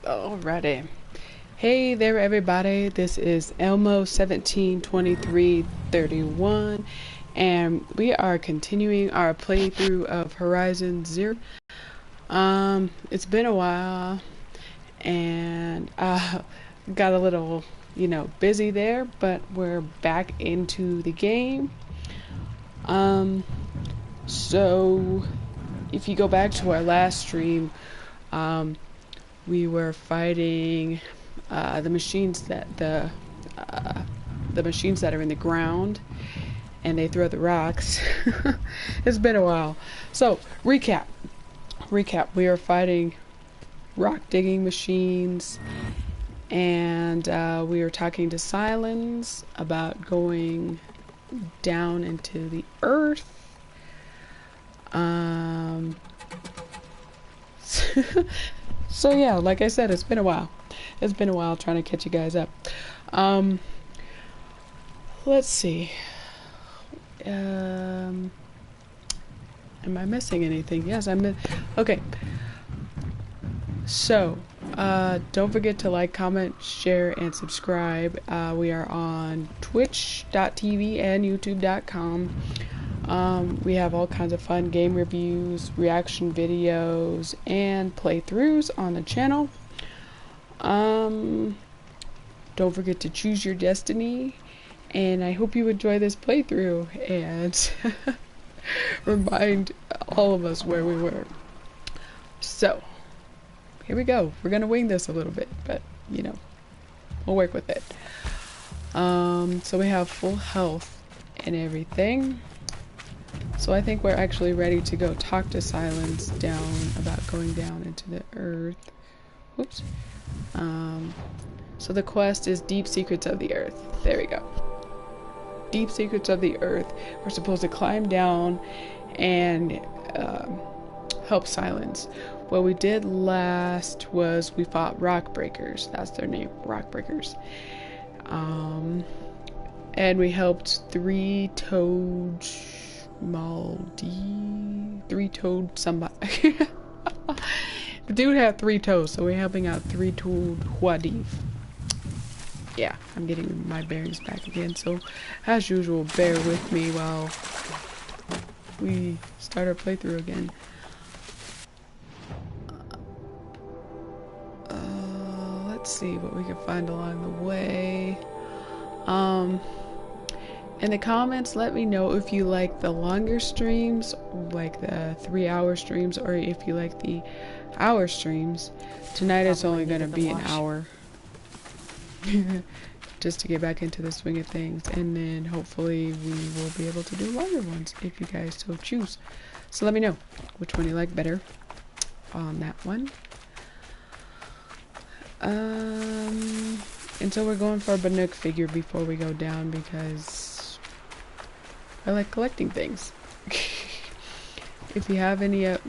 Alrighty. Hey there, everybody. This is Elmo 172331, and we are continuing our playthrough of Horizon Zero. It's been a while, and got a little, busy there, but we're back into the game. So if you go back to our last stream, we were fighting the machines that the machines that are in the ground, and they throw the rocks. It's been a while. So recap. We are fighting rock digging machines, and we are talking to Silence about going down into the earth. So yeah, like I said, it's been a while. It's been a while trying to catch you guys up. Let's see. Am I missing anything? Yes, okay. So, don't forget to like, comment, share, and subscribe. We are on twitch.tv and youtube.com. We have all kinds of fun game reviews, reaction videos, and playthroughs on the channel. Don't forget to choose your destiny, and I hope you enjoy this playthrough and remind all of us where we were. So, here we go. We're gonna wing this a little bit, but we'll work with it. So we have full health and everything. So I think we're actually ready to go talk to Silence about going down into the earth. Whoops. So the quest is Deep Secrets of the Earth. There we go. Deep Secrets of the Earth. We're supposed to climb down and help Silence. What we did last was we fought Rock Breakers. That's their name, Rock Breakers. And we helped three-toed somebody. The dude had 3 toes, so we're helping out three-toed Huadif. Yeah, I'm getting my bearings back again, so as usual, bear with me while we start our playthrough again. Let's see what we can find along the way. In the comments, let me know if you like the longer streams, like the 3-hour streams, or if you like the hour streams. Tonight it's only going to be an hour. Just to get back into the swing of things, and then hopefully we will be able to do longer ones if you guys so choose. So let me know which one you like better on that one. And so we're going for a Banuk figure before we go down because I like collecting things. If you have any you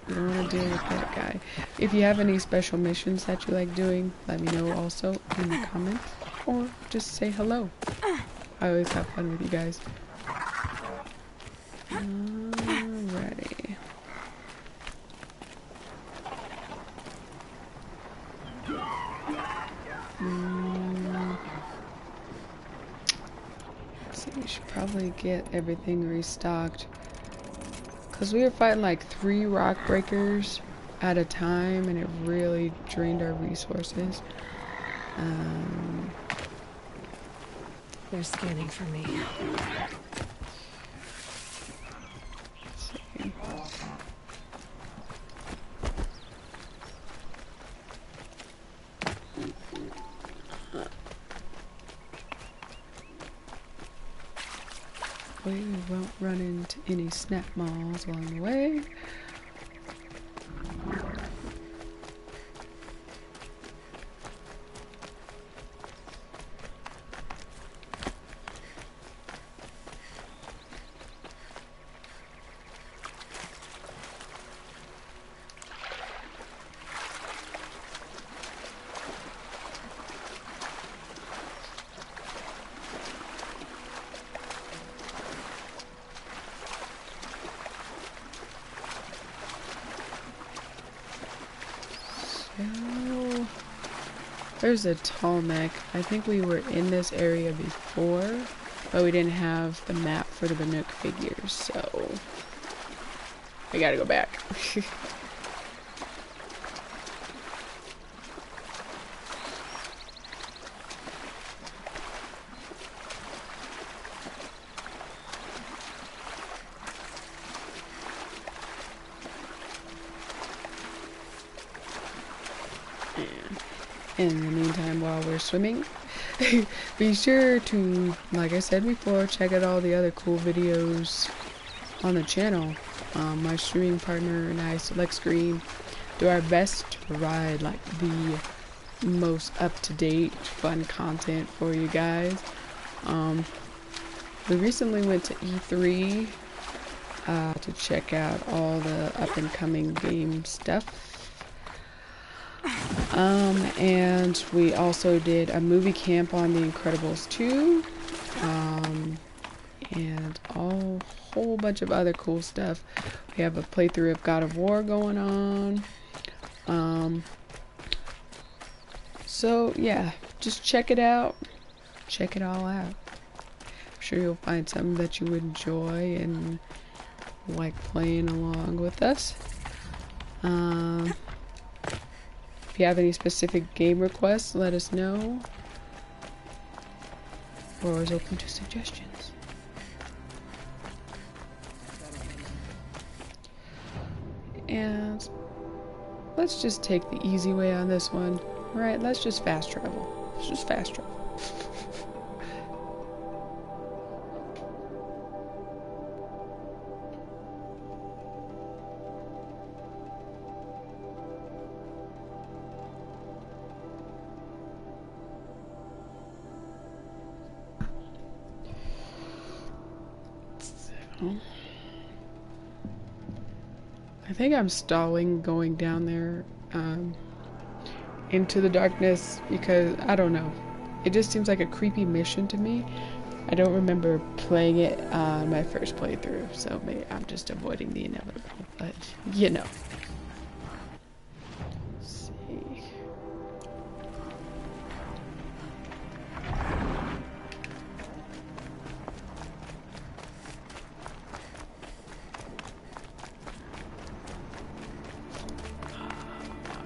don't want to deal with that guy. If you have any special missions that you like doing, let me know also in the comments, or just say hello. I always have fun with you guys. Alrighty. So we should probably get everything restocked. Because we were fighting like 3 rock breakers at a time, and it really drained our resources. They're scanning for me. Let's see. We won't run into any snap malls along the way. There's a tall neck. I think we were in this area before, but we didn't have the map for the Banuk figures, so we gotta go back. In the meantime, while we're swimming, be sure to, like I said before, check out all the other cool videos on the channel. My streaming partner and I, Select Screen, do our best to provide like the most up-to-date fun content for you guys. We recently went to E3 to check out all the up-and-coming game stuff. And we also did a movie camp on The Incredibles 2, and a whole bunch of other cool stuff. We have a playthrough of God of War going on. So yeah, just check it out. Check it all out. I'm sure you'll find something that you would enjoy and like playing along with us. If you have any specific game requests, let us know. We're always open to suggestions. And let's just take the easy way on this one. Right, let's just fast travel. Let's just fast travel. I think I'm stalling going down there into the darkness because I don't know. It just seems like a creepy mission to me. I don't remember playing it on my first playthrough, so maybe I'm just avoiding the inevitable, but you know. Let's see.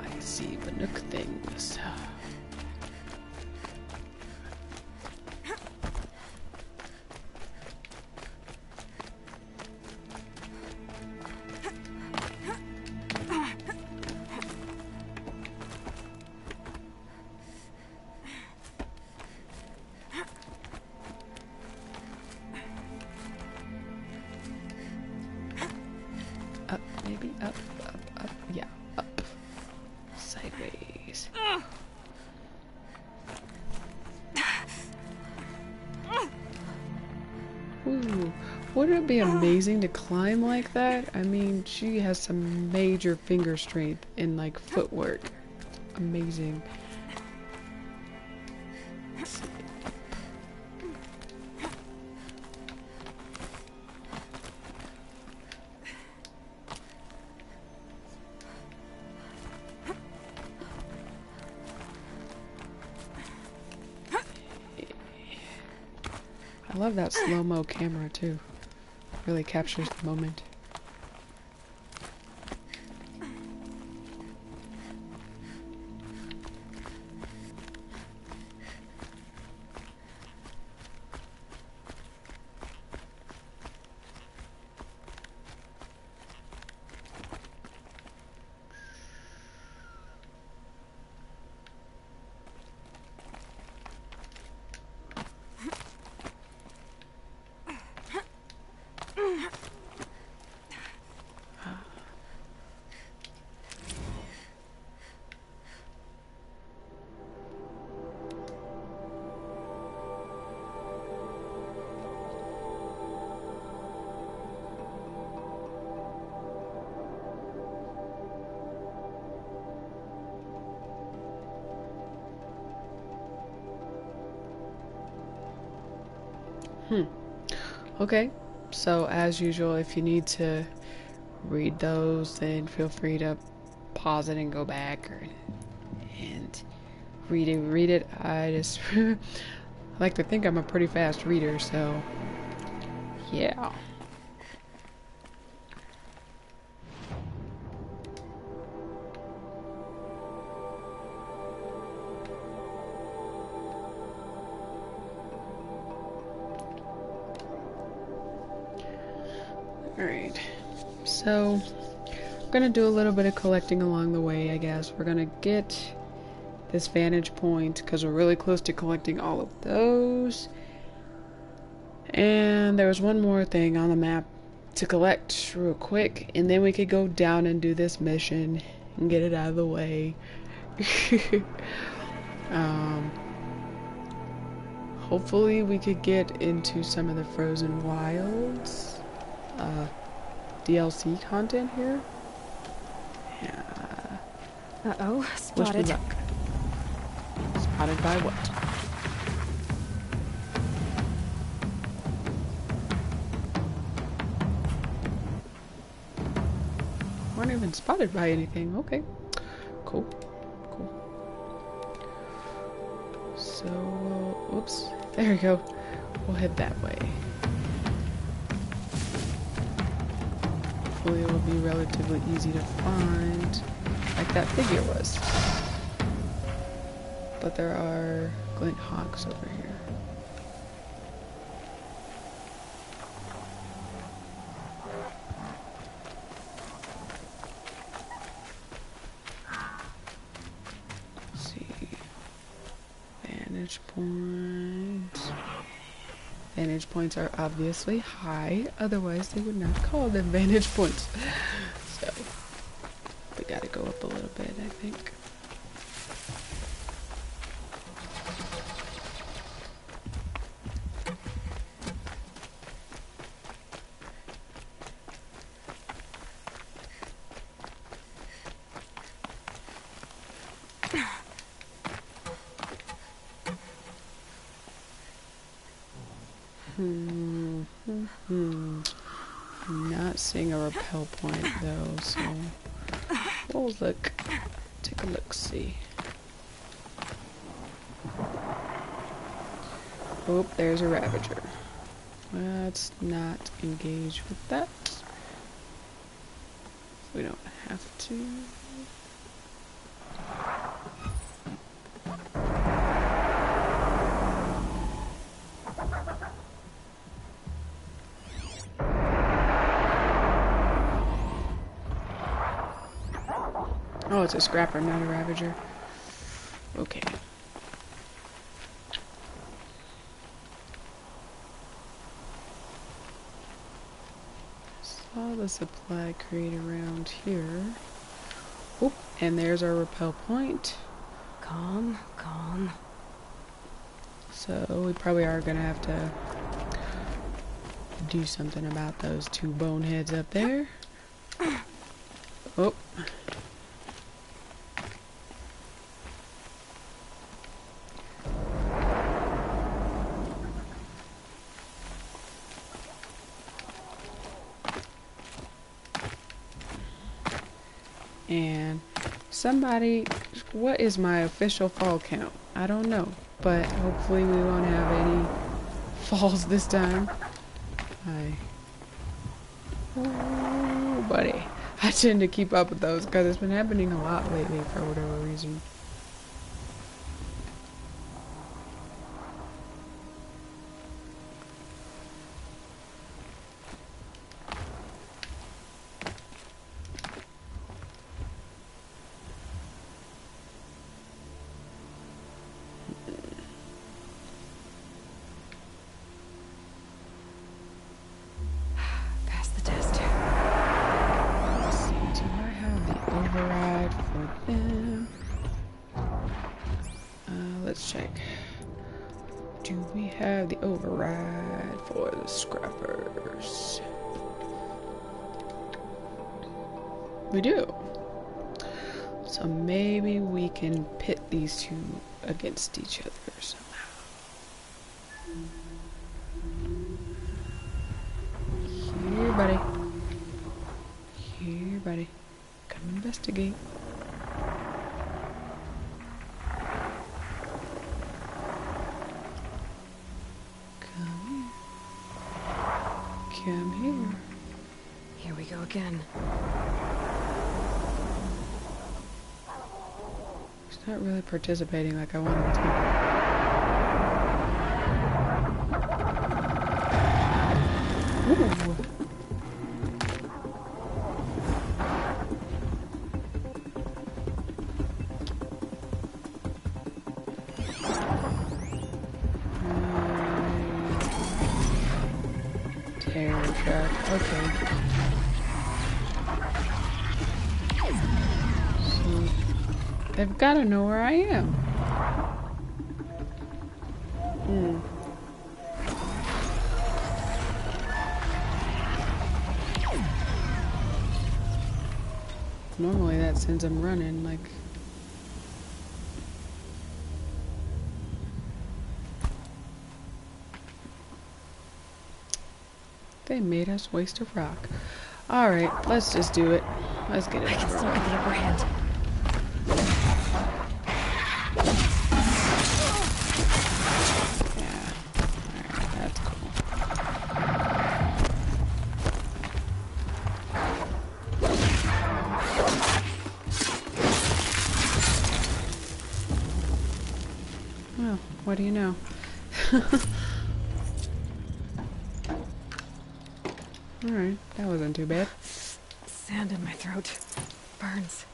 I see Banuk things. Up, maybe up, yeah, up, sideways. Ooh, wouldn't it be amazing to climb like that? I mean, she has some major finger strength and like footwork. Amazing. I love that slow-mo camera too. Really captures the moment. Okay, so as usual, if you need to read those, then feel free to pause it and go back, and read it. I just I like to think I'm a pretty fast reader, so yeah. Alright, so I'm gonna do a little bit of collecting along the way, I guess. We're gonna get this vantage point because we're really close to collecting all of those. And there was one more thing on the map to collect real quick, and then we could go down and do this mission and get it out of the way. Hopefully we could get into some of the Frozen Wilds DLC content here. Yeah. Uh-oh, spotted. Wish me luck. Spotted by what? Weren't even spotted by anything. Okay. Cool. Cool. So, whoops. There we go. We'll head that way. Hopefully it will be relatively easy to find, like that figure was. But there are glint hawks over here. Let's see. Vantage point. Vantage points are obviously high, otherwise they would not call them vantage points. So, we gotta go up a little bit, I think. I'm not seeing a rappel point though, so we'll look. Take a look, see. Oh, there's a Ravager. Let's not engage with that. We don't have to. Oh, it's a scrapper, not a Ravager. Okay. Saw the supply crate around here. Oh, and there's our rappel point. Calm, calm. So we probably are gonna have to do something about those two boneheads up there. Oh. And somebody, what is my official fall count? I don't know, but hopefully we won't have any falls this time. Oh, buddy. I tend to keep up with those because it's been happening a lot lately for whatever reason. Let's check. Do we have the override for the scrappers? We do. So maybe we can pit these two against each other somehow. Here, buddy. Here, buddy. Come investigate. I'm here. Here we go again. He's not really participating like I want him to. Ooh. Terror track. Okay. So they've got to know where I am. Normally that sends them running, like... They made us waste a rock. Alright, let's just do it. Let's get it. I can still get the upper hand. Yeah. Alright, that's cool. Well, what do you know? Alright, that wasn't too bad. Sand in my throat. Burns.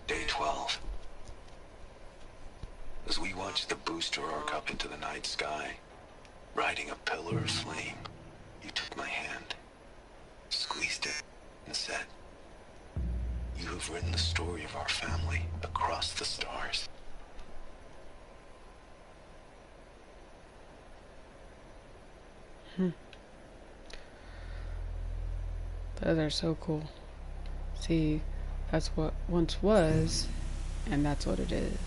Day 12. As we watched the booster arc up into the night sky, riding a pillar of flame, you took my hand, squeezed it, and said, "You have written the story of our family across the stars." Those are so cool. See, that's what once was, and that's what it is.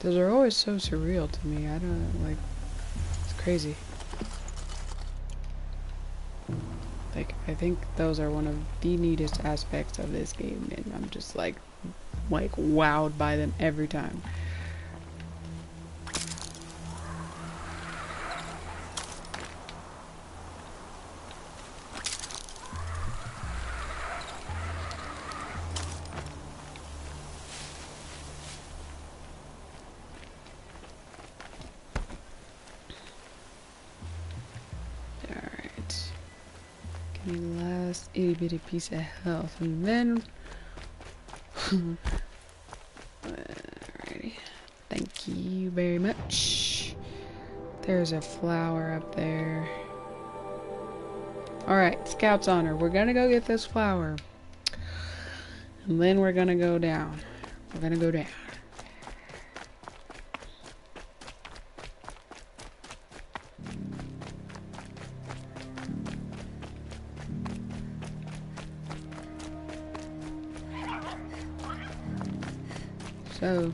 Those are always so surreal to me. I don't, like, it's crazy. Like, I think those are one of the neatest aspects of this game, and I'm just like wowed by them every time. Alright. Give me the last itty bitty piece of health, and then... Alrighty. Thank you very much. There's a flower up there. Alright, Scout's honor. We're gonna go get this flower. And then we're gonna go down. We're gonna go down. So,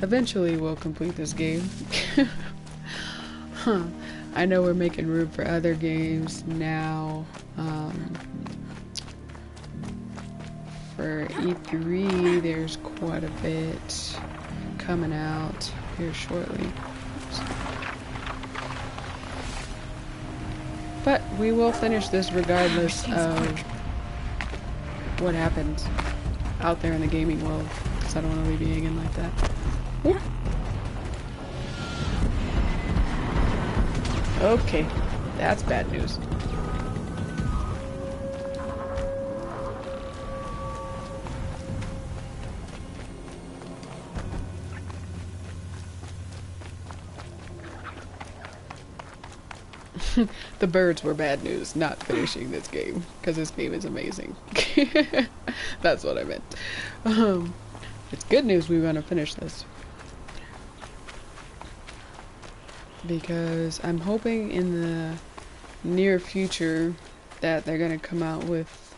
eventually we'll complete this game. I know we're making room for other games now. For E3, there's quite a bit coming out here shortly. But we will finish this regardless of what happens out there in the gaming world. I don't want to leave you hanging like that. Oop. Okay, that's bad news. The birds were bad news, not finishing this game, because this game is amazing. That's what I meant. It's good news we want to finish this. Because I'm hoping in the near future that they're going to come out with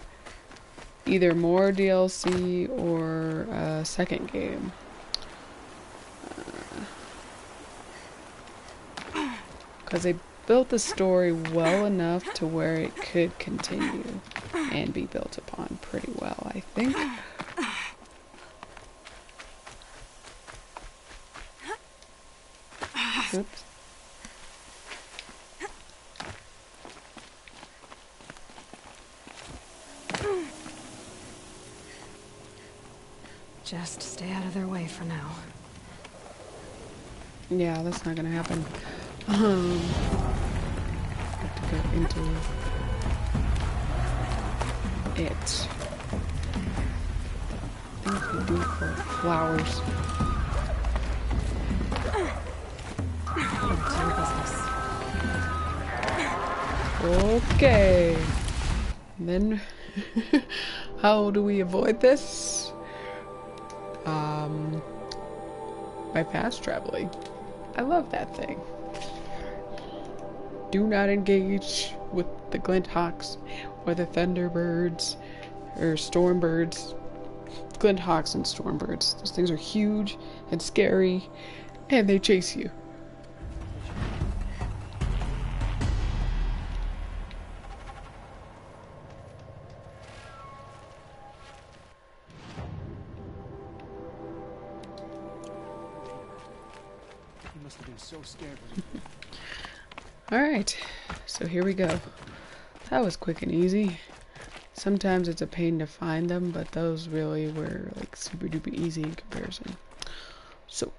either more DLC or a second game. Because built the story well enough to where it could continue and be built upon pretty well, I think. Oops. Just stay out of their way for now. Yeah, that's not gonna happen. Have to go into it. I think we do for flowers. To your business. Okay. And then, how do we avoid this? By fast traveling. I love that thing. Do not engage with the Glinthawks or the Thunderbirds or Stormbirds. Glinthawks and Stormbirds. Those things are huge and scary and they chase you. Must have been so scared. Alright, so here we go. That was quick and easy. Sometimes it's a pain to find them, but those really were like super duper easy in comparison. So,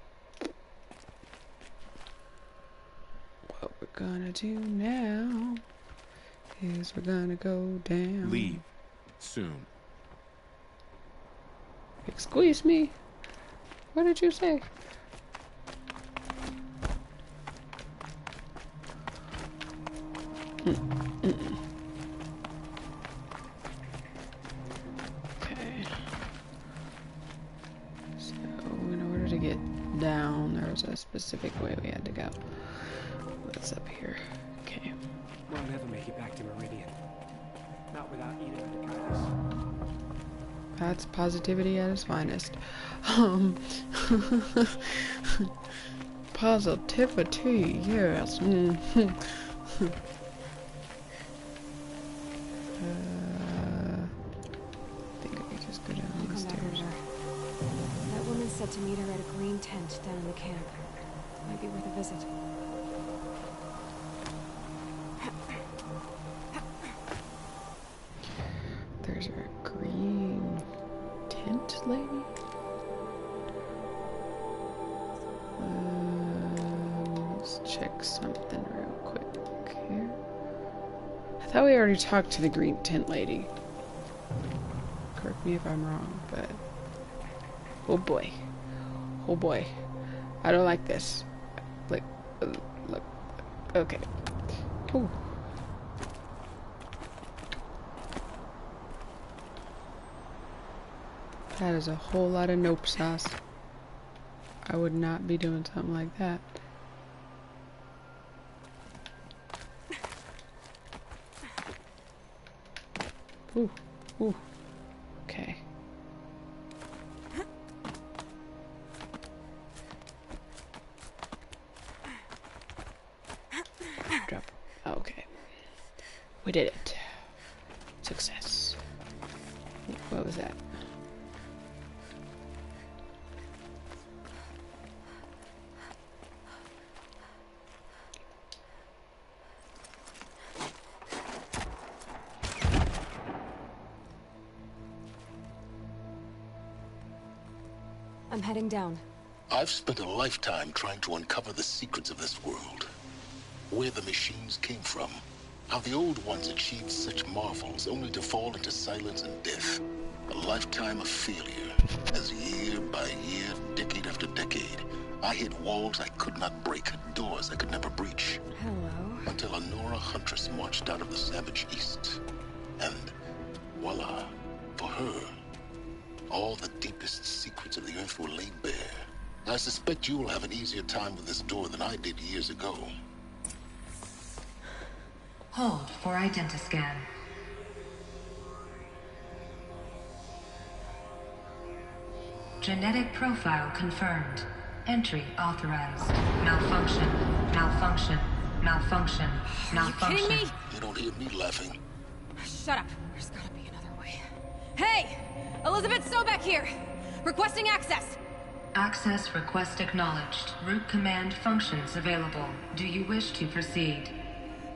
what we're gonna do now is we're gonna go down. Leave soon. Excuse me? What did you say? Okay. So, in order to get down, there was a specific way we had to go. What's up here? Okay. We'll never make it back to Meridian. Not without either of the guys. That's positivity at its finest. Positivity, yes. I think I could just go down Come these back stairs. over. That woman said to meet her at a green tent down in the camp. Might be worth a visit. There's our green tent lady. Let's check something real quick here. I thought we already talked to the green tent lady. Correct me if I'm wrong, but oh boy, oh boy, I don't like this. Look, look, okay. Ooh. That is a whole lot of nope sauce. I would not be doing something like that. Ooh, ooh, okay. Drop. Okay. We did it. Success. What was that? I'm heading down. I've spent a lifetime trying to uncover the secrets of this world. Where the machines came from. How the old ones achieved such marvels only to fall into silence and death. A lifetime of failure. As year by year, decade after decade, I hit walls I could not break, doors I could never breach. Hello. Until a Nora huntress marched out of the savage east. And voila, for her, all the deepest secrets of the earth were laid bare. I suspect you will have an easier time with this door than I did years ago. Hold for identiscan. Genetic profile confirmed. Entry authorized. Malfunction. Malfunction. Malfunction. Are you Malfunction. kidding me? You don't hear me laughing. Shut up. There's gotta be another way. Hey! Elizabeth Sobek here! Requesting access! Access request acknowledged. Root command functions available. Do you wish to proceed?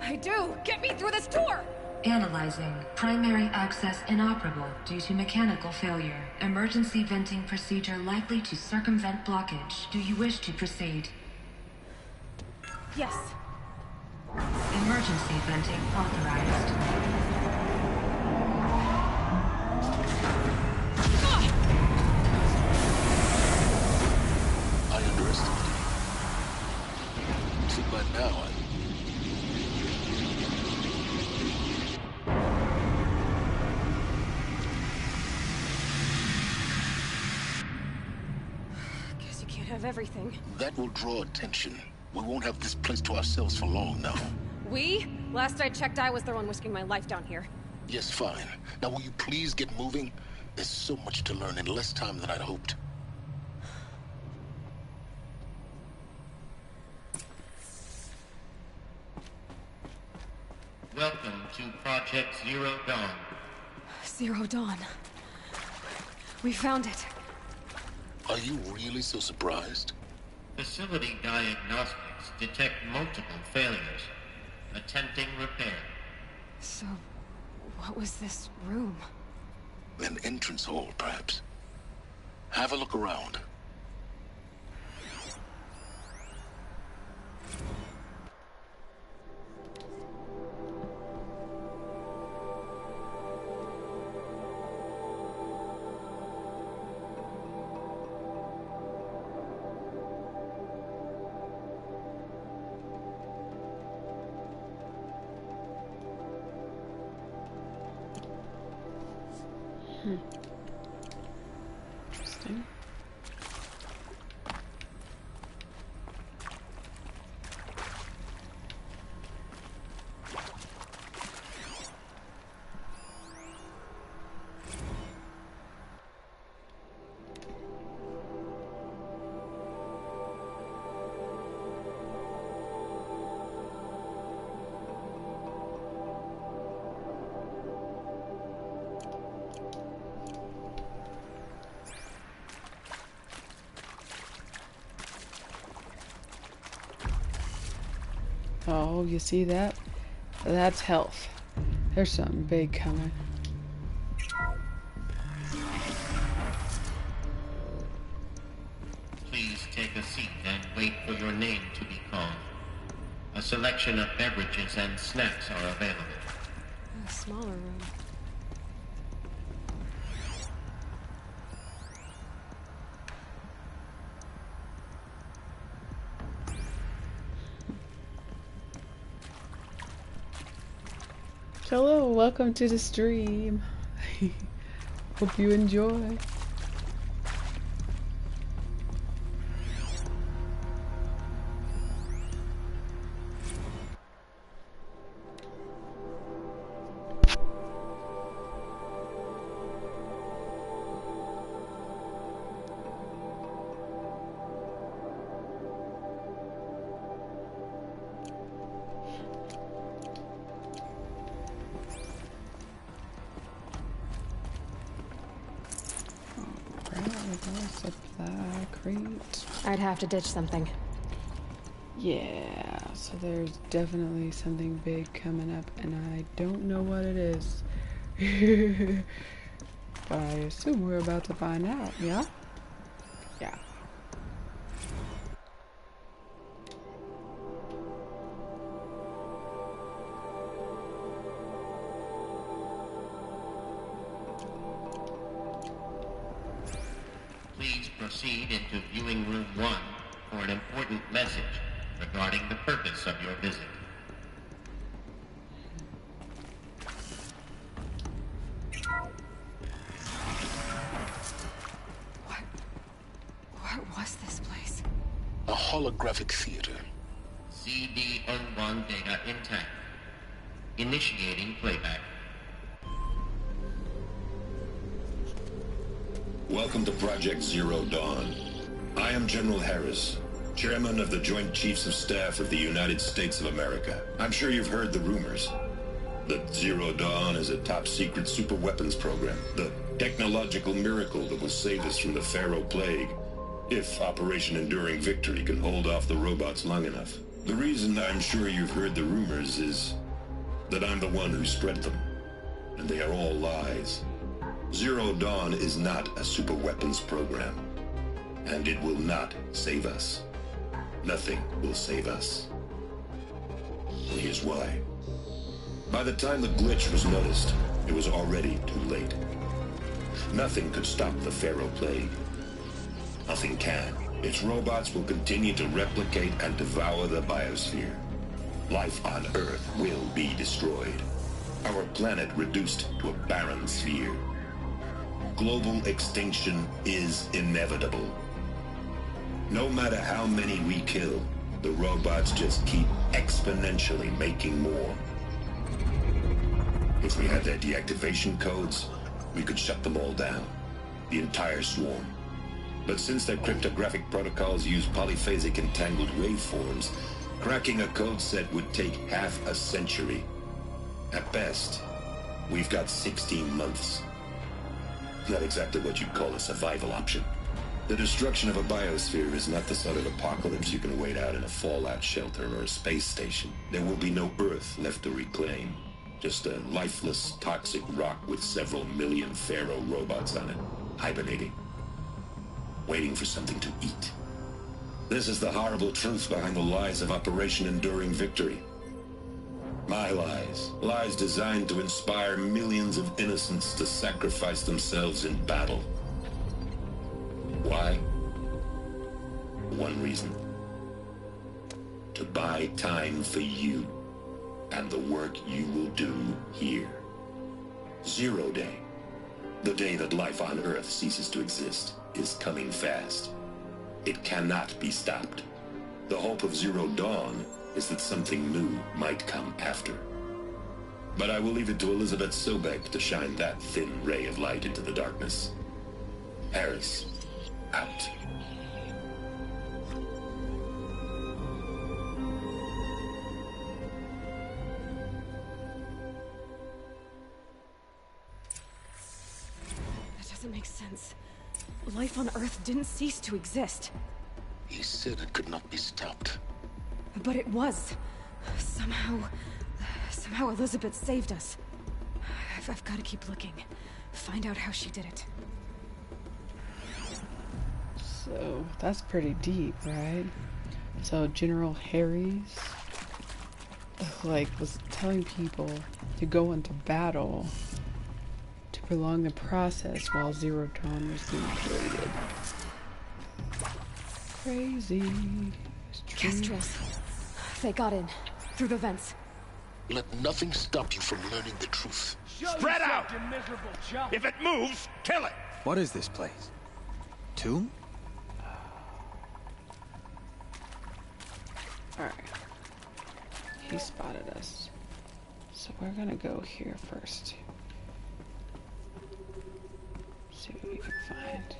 I do! Get me through this tour! Analyzing. Primary access inoperable due to mechanical failure. Emergency venting procedure likely to circumvent blockage. Do you wish to proceed? Yes. Emergency venting authorized. I underestimated you. See, by now, Guess you can't have everything. that will draw attention. We won't have this place to ourselves for long now. We? Last I checked, I was the one risking my life down here. Yes, fine. Now will you please get moving? There's so much to learn in less time than I'd hoped. Welcome to Project Zero Dawn. Zero Dawn. We found it. Are you really so surprised? Facility diagnostics detect multiple failures. Attempting repair. So, what was this room? An entrance hall, perhaps. Have a look around. Interesting. Oh, you see that? That's health. There's something big coming. Please take a seat and wait for your name to be called. A selection of beverages and snacks are available. A smaller room. Hello, welcome to the stream. Hope you enjoy. Supply crate. I'd have to ditch something. Yeah, so there's definitely something big coming up, and I don't know what it is. But I assume we're about to find out, yeah? Yeah. Please proceed into viewing room 1 for an important message regarding the purpose of your visit. What was this place? A holographic theater. CD01 data intact. Initiating playback. Welcome to Project Zero Dawn. I am General Harris. Chairman of the Joint Chiefs of Staff of the United States of America. I'm sure you've heard the rumors that Zero Dawn is a top-secret super-weapons program, the technological miracle that will save us from the Pharaoh Plague, if Operation Enduring Victory can hold off the robots long enough. The reason I'm sure you've heard the rumors is that I'm the one who spread them, and they are all lies. Zero Dawn is not a super-weapons program, and it will not save us. Nothing will save us. And here's why. By the time the glitch was noticed, it was already too late. Nothing could stop the Pharaoh Plague. Nothing can. Its robots will continue to replicate and devour the biosphere. Life on Earth will be destroyed. Our planet reduced to a barren sphere. Global extinction is inevitable. No matter how many we kill, the robots just keep exponentially making more. If we had their deactivation codes, we could shut them all down. The entire swarm. But since their cryptographic protocols use polyphasic entangled waveforms, cracking a code set would take half a century. At best, we've got 16 months. Not exactly what you'd call a survival option. The destruction of a biosphere is not the sort of apocalypse you can wait out in a fallout shelter or a space station. There will be no Earth left to reclaim. Just a lifeless, toxic rock with several million Pharaoh robots on it, hibernating, waiting for something to eat. This is the horrible truth behind the lies of Operation Enduring Victory. My lies. Lies designed to inspire millions of innocents to sacrifice themselves in battle. Why? One reason. To buy time for you and the work you will do here. Zero Day, the day that life on Earth ceases to exist, is coming fast. It cannot be stopped. The hope of Zero Dawn is that something new might come after. But I will leave it to Elizabeth Sobek to shine that thin ray of light into the darkness. Harris, out. That doesn't make sense. Life on Earth didn't cease to exist. He said it could not be stopped. But it was. Somehow Elizabeth saved us. I've got to keep looking. Find out how she did it. So, that's pretty deep, right? So, General Harris, was telling people to go into battle to prolong the process while Zero Dawn was being created. Crazy. Kestrels. They got in. Through the vents. Let nothing stop you from learning the truth. Spread out! If it moves, kill it! What is this place? Tomb? Alright. He spotted us. So we're gonna go here first. See what we can find.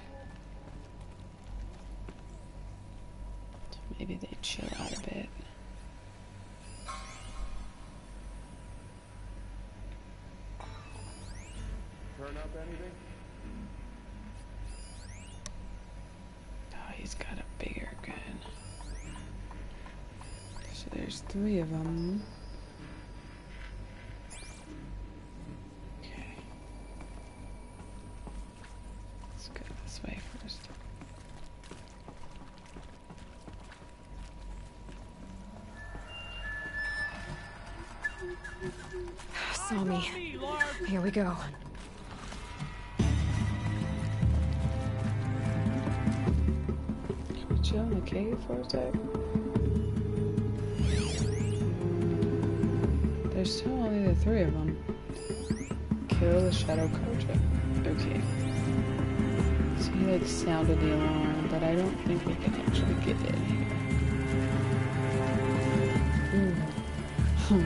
So maybe they chill out a bit. Turn up anything? Oh, he's got a bigger gun. So there's 3 of them. Okay. Let's go this way first. Saw me. Here we go. Can we chill in the cave for a sec? There's still only the 3 of them. Kill the Shadow Carja. Okay. So he sounded the alarm, but I don't think we can actually get in here. Ooh.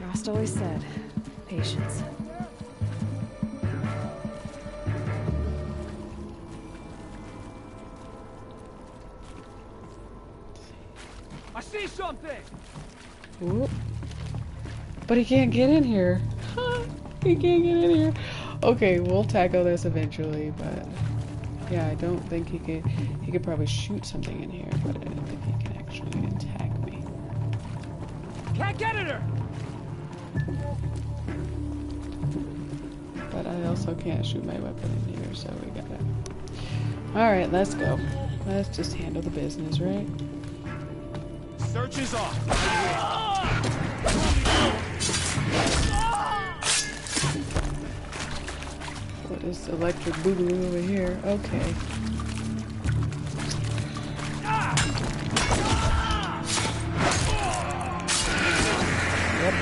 Rost always said, patience. see something! Whoop. But he can't get in here. He can't get in here. Okay, we'll tackle this eventually, but yeah, I don't think he could. He could probably shoot something in here, but I don't think he can actually attack me. Can't get at her! But I also can't shoot my weapon in here, so we gotta... Alright, let's go. Let's just handle the business, right? Search is off! What is the electric boogaloo over here? Okay.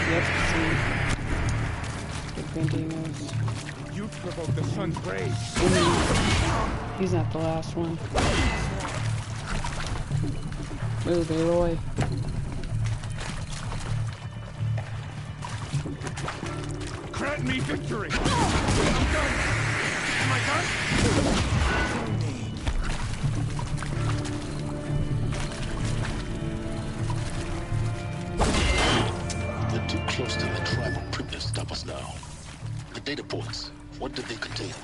Yep, see. Preventing us. You provoked the sun's rays. He's not the last one. Move, Aloy. Grant me victory! I'm done! Am I done? They're too close to the tribal crypt to stop us now. The data ports, what did they contain?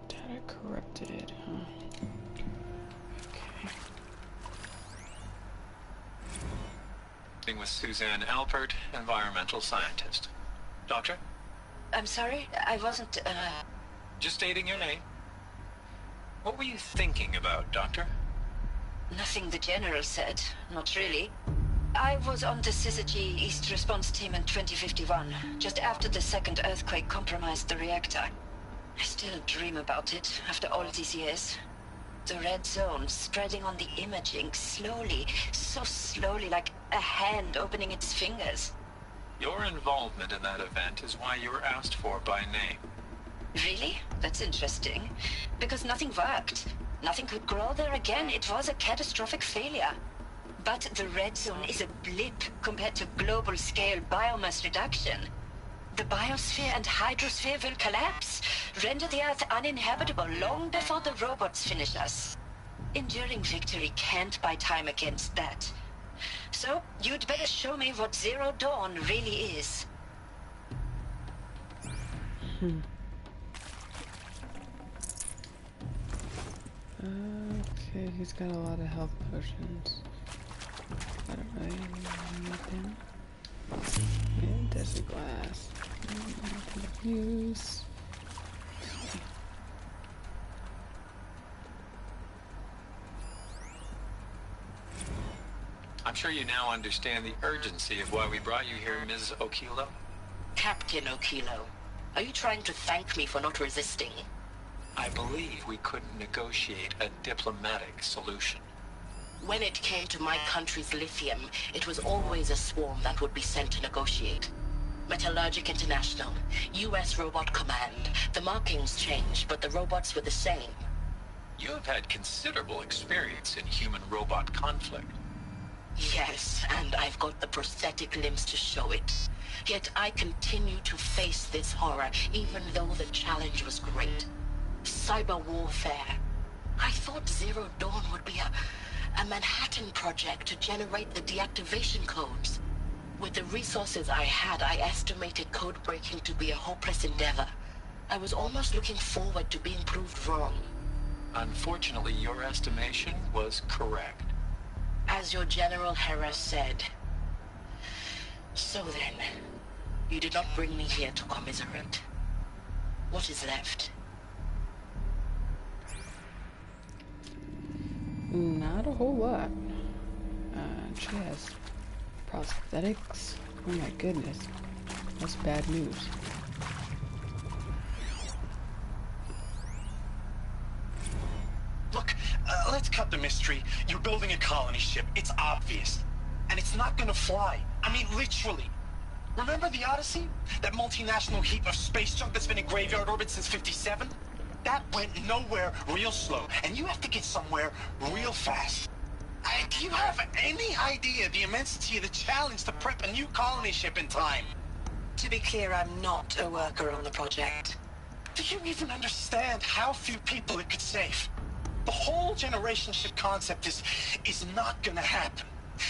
Data corrupted, huh? Okay. With Suzanne Alpert, environmental scientist. Doctor? I'm sorry, I wasn't, Just stating your name. What were you thinking about, Doctor? Nothing the General said, not really. I was on the Syzygy East Response Team in 2051, just after the second earthquake compromised the reactor. I still dream about it, after all these years. The red zone spreading on the imaging, slowly, so slowly, like a hand opening its fingers. Your involvement in that event is why you were asked for by name. Really? That's interesting. Because nothing worked. Nothing could grow there again. It was a catastrophic failure. But the red zone is a blip compared to global-scale biomass reduction. The biosphere and hydrosphere will collapse, render the Earth uninhabitable long before the robots finish us. Enduring victory can't buy time against that. So, you'd better show me what Zero Dawn really is. Okay, he's got a lot of health potions. I don't really need them. And desert glass. Use. I'm sure you now understand the urgency of why we brought you here, Ms. Okilo. Captain Okilo, are you trying to thank me for not resisting? I believe we couldn't negotiate a diplomatic solution. When it came to my country's lithium, it was always a swarm that would be sent to negotiate. Metallurgic International, US Robot Command. The markings changed, but the robots were the same. You have had considerable experience in human-robot conflict. Yes, and I've got the prosthetic limbs to show it. Yet I continue to face this horror, even though the challenge was great. Cyber warfare. I thought Zero Dawn would be a Manhattan project to generate the deactivation codes. With the resources I had, I estimated code breaking to be a hopeless endeavor. I was almost looking forward to being proved wrong. Unfortunately, your estimation was correct. As your General Hera said. So then, you did not bring me here to commiserate. What is left? Not a whole lot. She has prosthetics. Oh my goodness. That's bad news. Look, let's cut the mystery. You're building a colony ship. It's obvious. And it's not gonna fly. I mean, literally. Remember the Odyssey? That multinational heap of space junk that's been in graveyard orbit since '57? That went nowhere real slow, and you have to get somewhere real fast. Do you have any idea the immensity of the challenge to prep a new colony ship in time? To be clear, I'm not a worker on the project. Do you even understand how few people it could save? The whole generation ship concept is not gonna happen.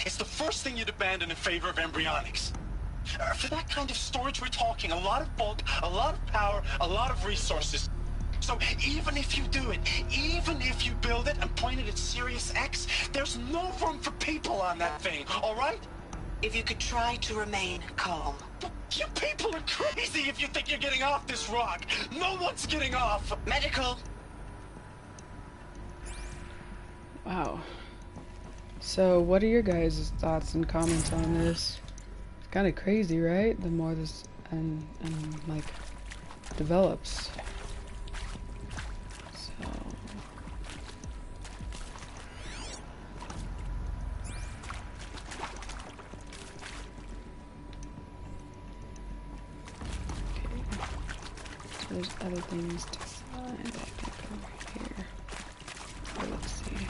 It's the first thing you'd abandon in favor of embryonics. For that kind of storage, we're talking a lot of bulk, a lot of power, a lot of resources. So even if you do it, even if you build it and point it at Sirius X, there's no room for people on that thing, all right? If you could try to remain calm. You people are crazy if you think you're getting off this rock. No one's getting off. Medical. Wow. So, what are your guys' thoughts and comments on this? It's kind of crazy, right? The more this and like develops. So. There's other things to find, I think, over here. Oh, let's see.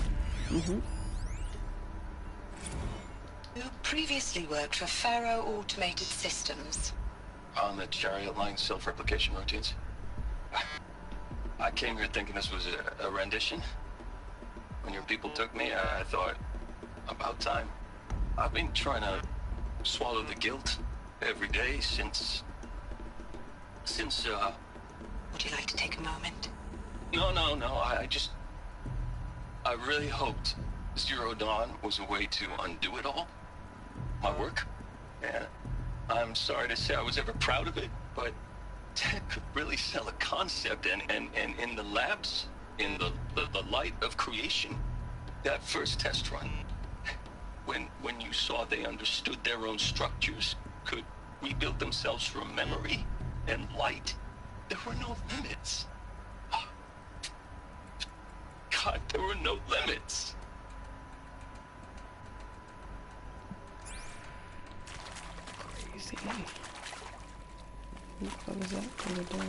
You previously worked for Faro Automated Systems. On the Chariot Line self-replication routines? I came here thinking this was a rendition. When your people took me, I thought, about time. I've been trying to swallow the guilt every day since... Would you like to take a moment? No, I really hoped Zero Dawn was a way to undo it all. My work. And I'm sorry to say I was ever proud of it, but Ted could really sell a concept, and in the labs, in the light of creation, that first test run, when you saw they understood their own structures, could rebuild themselves from memory and light, there were no limits. God, there were no limits. Crazy. What was that over there?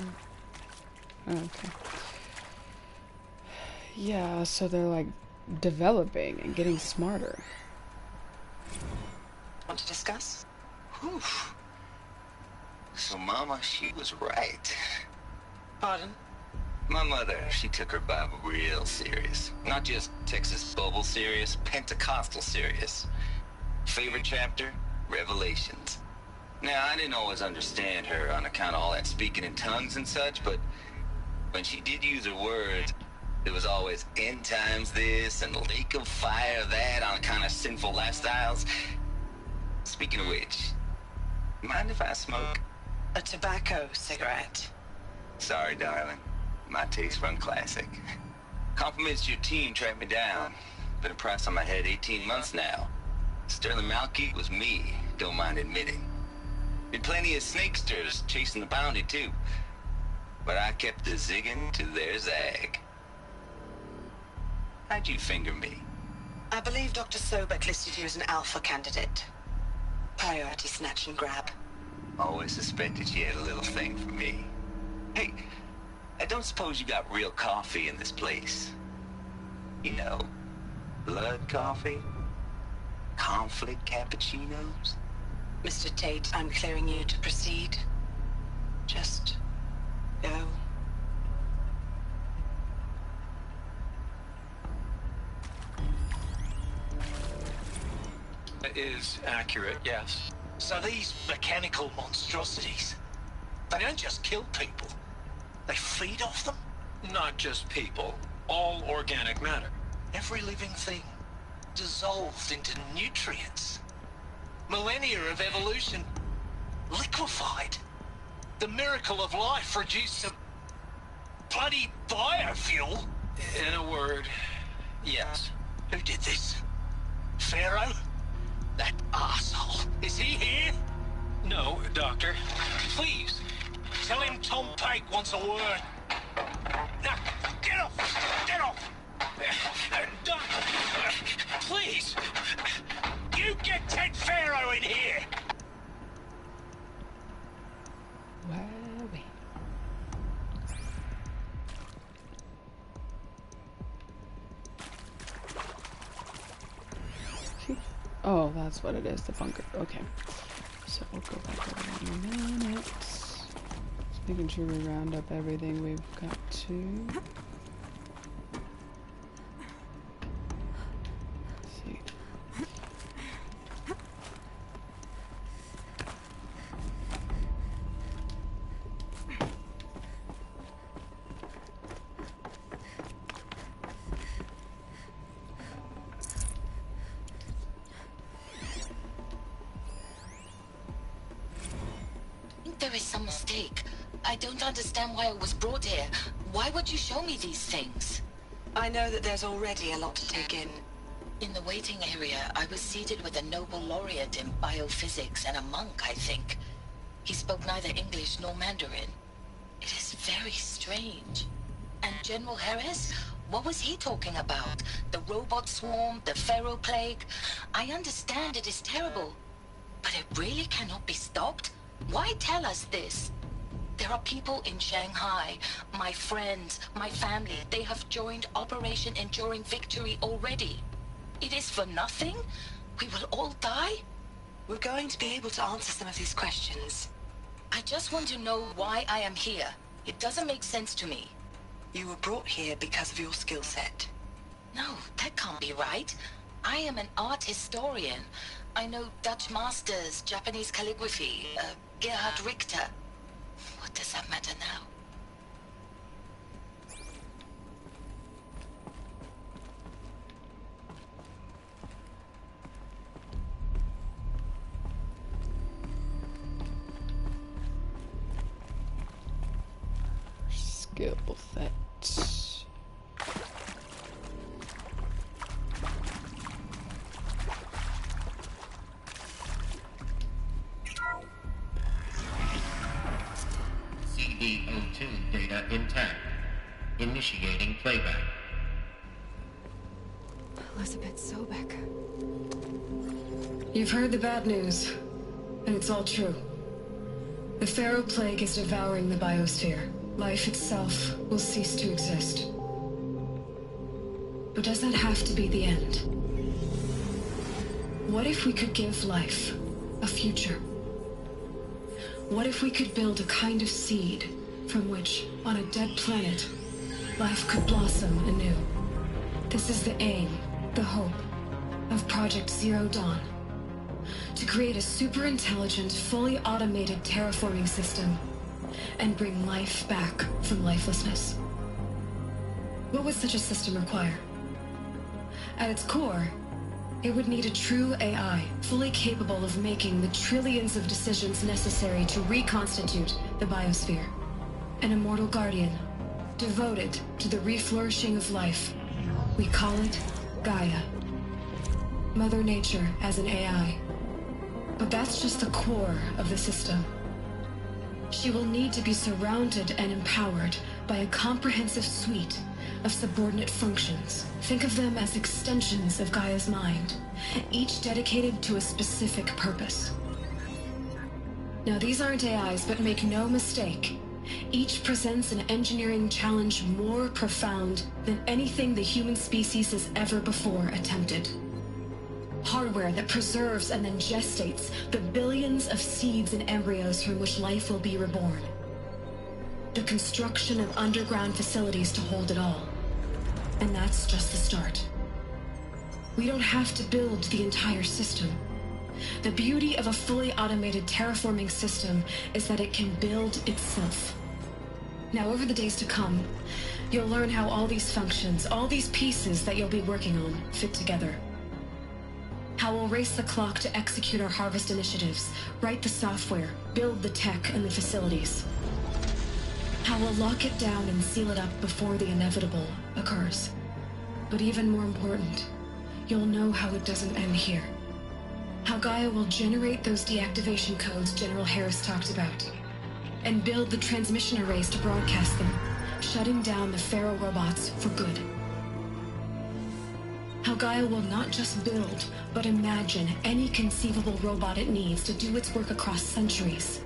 Oh, okay. Yeah, so they're like developing and getting smarter. Want to discuss? Whew. So Mama, she was right. Pardon? My mother, she took her Bible real serious. Not just Texas Bible serious, Pentecostal serious. Favorite chapter? Revelations. Now, I didn't always understand her on account of all that speaking in tongues and such, but when she did use her words, there was always end times this and lake of fire that on account of sinful lifestyles. Speaking of which, mind if I smoke? A tobacco cigarette. Sorry, darling. My taste run classic. Compliments to your team tracked me down. Been a price on my head 18 months now. Sterling Malky was me, don't mind admitting. Been plenty of snakesters chasing the bounty too. But I kept the zigging to their zag. How'd you finger me? I believe Dr. Sobek listed you as an alpha candidate. Priority snatch and grab. Always suspected she had a little thing for me. Hey, I don't suppose you got real coffee in this place? You know, blood coffee? Conflict cappuccinos? Mr. Tate, I'm clearing you to proceed. Just go. That is accurate, yes. So these mechanical monstrosities, they don't just kill people, they feed off them? Not just people, all organic matter. Every living thing dissolved into nutrients. Millennia of evolution liquefied. The miracle of life reduced to bloody biofuel. In a word, yes. Who did this? Pharaoh? That arsehole. Is he here? No, Doctor. Please, tell him Tom Pike wants a word. Now, get off! Get off! Please! You get Ted Oh, that's what it is, the bunker. Okay. So we'll go back over in a minute. Just making sure we round up everything we've got to. Let's see. There is some mistake. I don't understand why I was brought here. Why would you show me these things? I know that there's already a lot to take in. In the waiting area, I was seated with a Nobel laureate in biophysics and a monk, I think. He spoke neither English nor Mandarin. It is very strange. And General Harris? What was he talking about? The robot swarm, the Pharaoh plague? I understand it is terrible, but it really cannot be stopped? Why tell us this? There are people in Shanghai, my friends, my family. They have joined Operation Enduring Victory already. It is for nothing? We will all die? We're going to be able to answer some of these questions. I just want to know why I am here. It doesn't make sense to me. You were brought here because of your skill set. No, that can't be right. I am an art historian. I know Dutch masters, Japanese calligraphy, Gerhard Richter. What does that matter now? Skill set. CD02 data intact. Initiating playback. Elizabeth Sobek. You've heard the bad news, and it's all true. The Pharaoh plague is devouring the biosphere. Life itself will cease to exist. But does that have to be the end? What if we could give life a future? What if we could build a kind of seed from which, on a dead planet, life could blossom anew? This is the aim, the hope, of Project Zero Dawn. To create a super-intelligent, fully automated terraforming system and bring life back from lifelessness. What would such a system require? At its core, it would need a true AI, fully capable of making the trillions of decisions necessary to reconstitute the biosphere. An immortal guardian, devoted to the reflourishing of life. We call it Gaia. Mother Nature as an AI. But that's just the core of the system. She will need to be surrounded and empowered by a comprehensive suite of subordinate functions. Think of them as extensions of Gaia's mind, each dedicated to a specific purpose. Now, these aren't AIs, but make no mistake, each presents an engineering challenge more profound than anything the human species has ever before attempted. Hardware that preserves and then gestates the billions of seeds and embryos from which life will be reborn. The construction of underground facilities to hold it all. And that's just the start. We don't have to build the entire system. The beauty of a fully automated terraforming system is that it can build itself. Now, over the days to come, you'll learn how all these functions, all these pieces that you'll be working on, fit together. How we'll race the clock to execute our harvest initiatives, write the software, build the tech and the facilities. How we'll lock it down and seal it up before the inevitable occurs. But even more important, you'll know how it doesn't end here. How Gaia will generate those deactivation codes General Harris talked about, and build the transmission arrays to broadcast them, shutting down the Pharaoh robots for good. How Gaia will not just build, but imagine any conceivable robot it needs to do its work across centuries.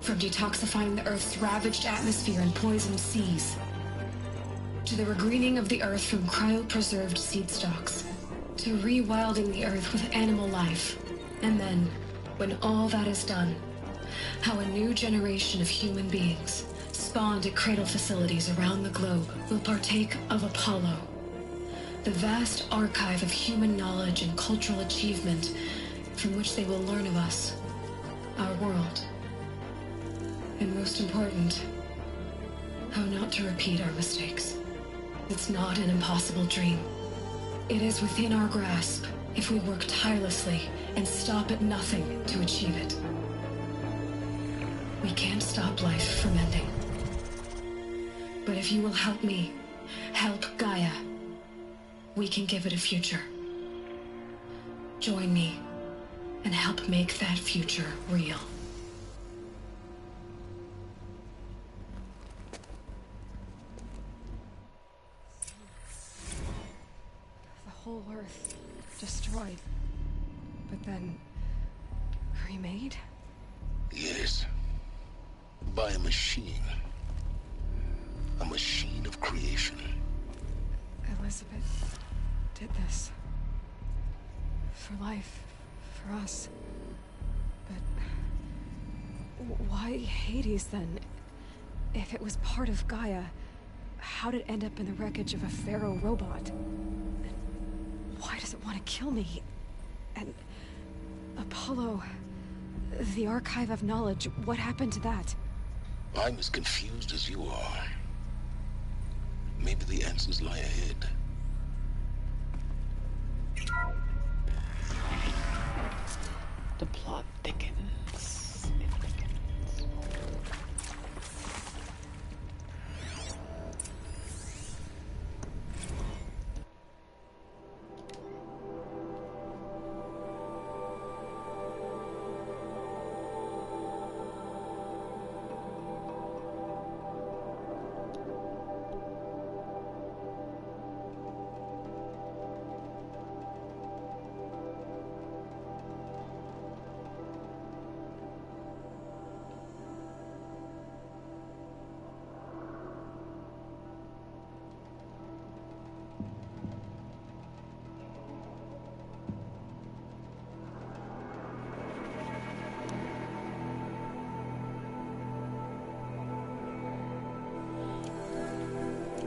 From detoxifying the Earth's ravaged atmosphere and poisoned seas, to the regreening of the Earth from cryopreserved seed stalks, to rewilding the Earth with animal life. And then, when all that is done, how a new generation of human beings, spawned at cradle facilities around the globe, will partake of Apollo, the vast archive of human knowledge and cultural achievement from which they will learn of us, our world, and most important, how not to repeat our mistakes. It's not an impossible dream. It is within our grasp if we work tirelessly and stop at nothing to achieve it. We can't stop life from ending. But if you will help me, help Gaia, we can give it a future. Join me and help make that future real. The whole Earth destroyed, but then remade? Yes. By a machine. A machine of creation. Elizabeth did this. For life. For us. But why Hades then? If it was part of Gaia, how did it end up in the wreckage of a Pharaoh robot? And why does it want to kill me? And Apollo, the Archive of Knowledge, what happened to that? I'm as confused as you are. Maybe the answers lie ahead. The plot thickens. It thickens.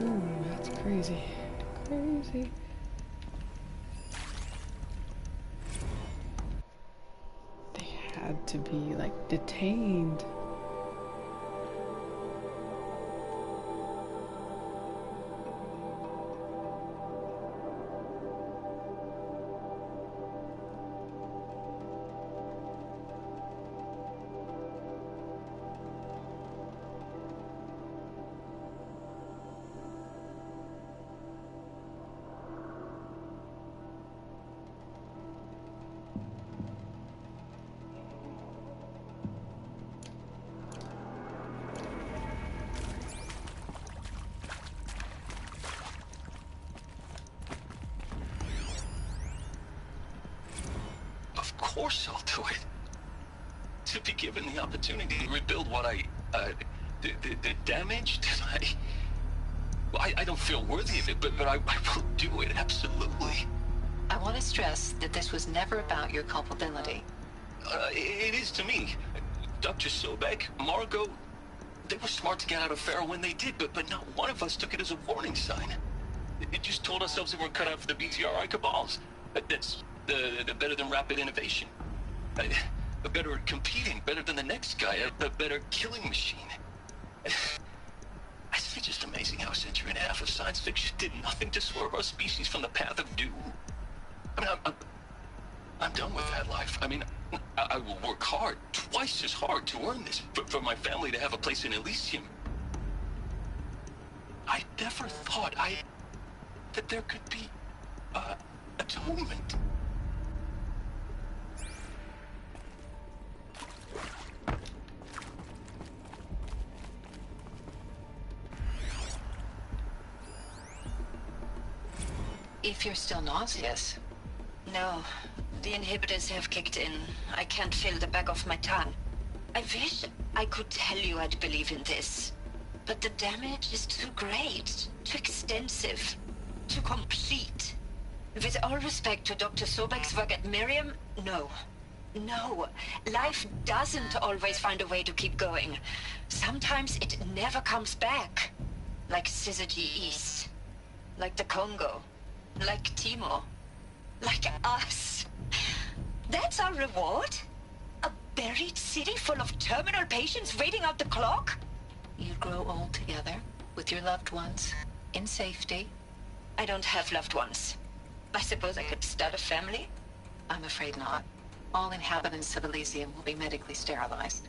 Ooh, that's crazy. Crazy. They had to be, like, detained. Of course I'll do it. To be given the opportunity to rebuild what the damage that I don't feel worthy of it, but I will do it, absolutely. I want to stress that this was never about your culpability. It is to me. Dr. Sobek, Margot, they were smart to get out of Pharaoh when they did, but not one of us took it as a warning sign. It just told ourselves that we're cut out for the BTRI cabals. That's the better than rapid innovation. Better at competing, better than the next guy, a better killing machine. It's just amazing how a century and a half of science fiction did nothing to swerve our species from the path of doom. I mean, I'm done with that life. I mean, I will work hard, twice as hard to earn this, for my family to have a place in Elysium. I never thought that there could be, atonement. If you're still nauseous. No, the inhibitors have kicked in. I can't feel the back of my tongue. I wish I could tell you I'd believe in this. But the damage is too great, too extensive, too complete. With all respect to Dr. Sobek's work at Miriam, no. No. Life doesn't always find a way to keep going. Sometimes it never comes back. Like Syzygy East. Like the Congo. Like Timo. Like us. That's our reward? A buried city full of terminal patients waiting out the clock? You'd grow old together, with your loved ones, in safety. I don't have loved ones. I suppose I could start a family? I'm afraid not. All inhabitants of Elysium will be medically sterilized.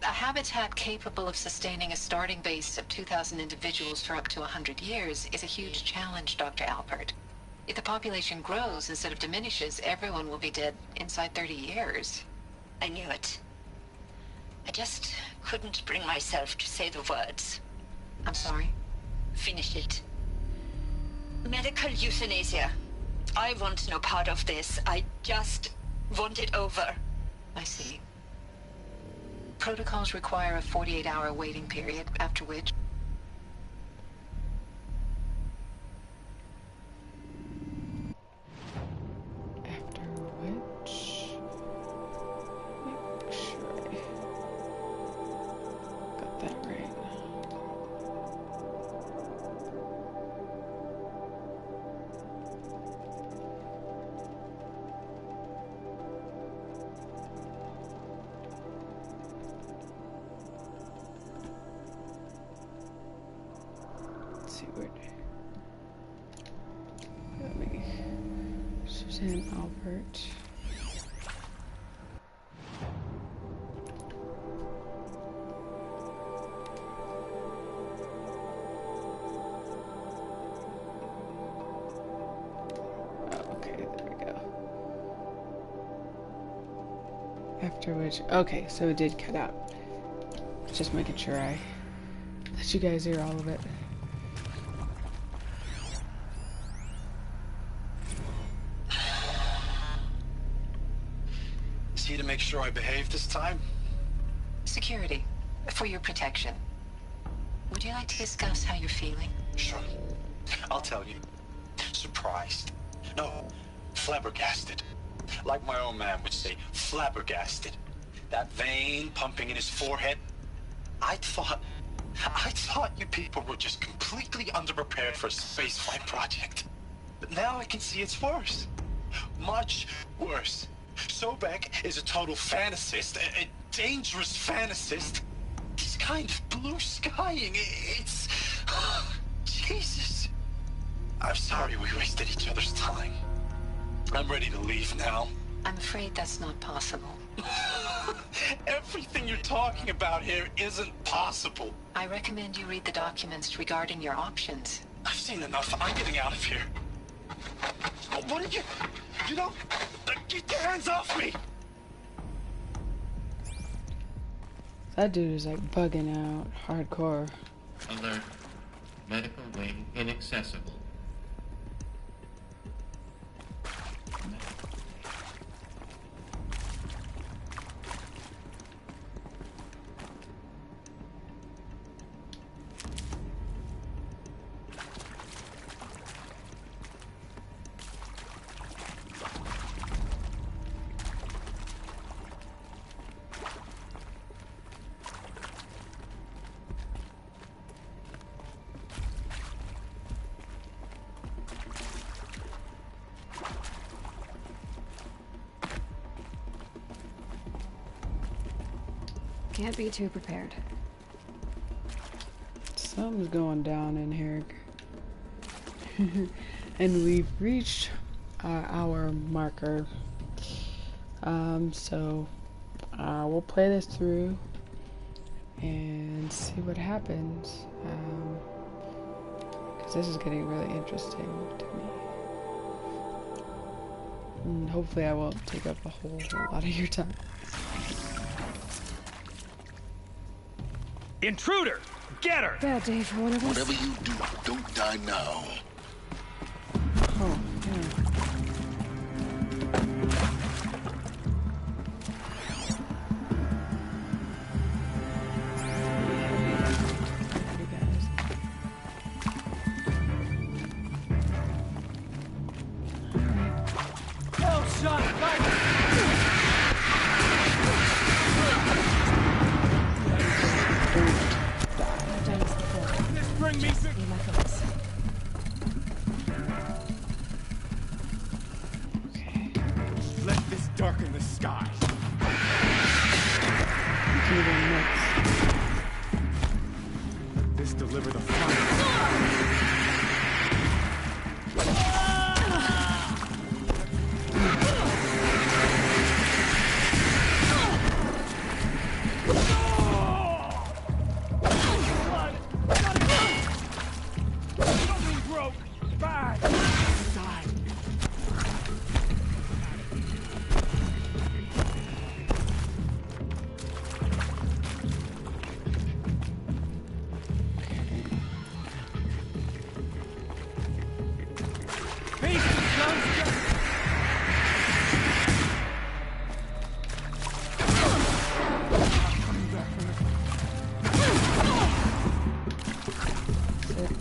A habitat capable of sustaining a starting base of 2,000 individuals for up to 100 years is a huge challenge, Dr. Alpert. If the population grows instead of diminishes, everyone will be dead inside 30 years. I knew it. I just couldn't bring myself to say the words. I'm sorry? Finish it. Medical euthanasia. I want no part of this. I just want it over. I see. Protocols require a 48-hour waiting period, after which... Make sure I got that right. Suzanne Alpert. Oh, okay, there we go. After which, okay, so it did cut out. Just making sure I let you guys hear all of it. To make sure I behave this time? Security. For your protection. Would you like to discuss how you're feeling? Sure. I'll tell you. Surprised. No, flabbergasted. Like my own man would say, flabbergasted. That vein pumping in his forehead. I thought you people were just completely underprepared for a spaceflight project. But now I can see it's worse. Much worse. Sobek is a total fantasist, a dangerous fantasist. He's kind of blue skying. It's... Jesus. I'm sorry we wasted each other's time. I'm ready to leave now. I'm afraid that's not possible. Everything you're talking about here isn't possible. I recommend you read the documents regarding your options. I've seen enough. I'm getting out of here. What did you... You know... Get your hands off me! That dude is like bugging out hardcore. Alert. Medical wing inaccessible. Can't be too prepared. Something's going down in here. And we've reached our marker. So we'll play this through and see what happens. Because this is getting really interesting to me. And hopefully I won't take up a whole lot of your time. Intruder! Get her! Bad day for one of us. Whatever you do, don't die now. Oh, yeah. bring me some... Okay. Let this darken the sky. Let this deliver the fire.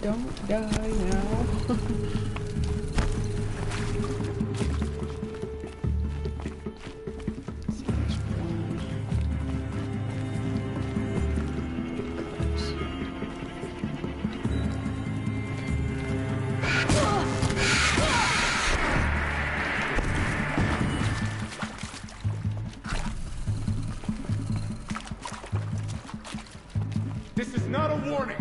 Don't die now. This is not a warning.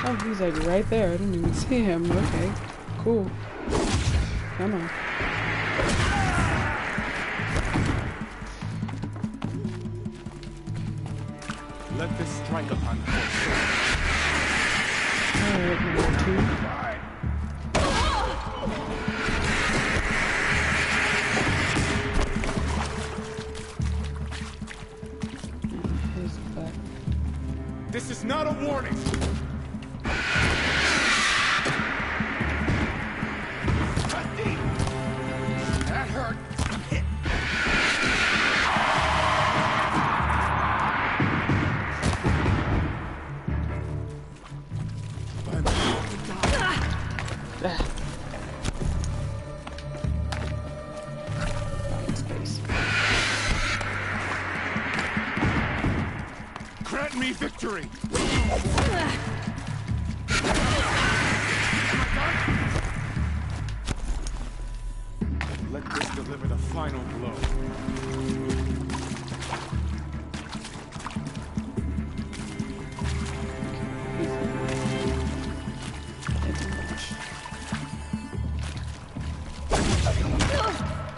Oh, he's like right there. I didn't even see him. Okay, cool. Come on. Let this strike upon the Alright, number 2. This is not a warning. That hurt. Grant me victory. Let this deliver the final blow.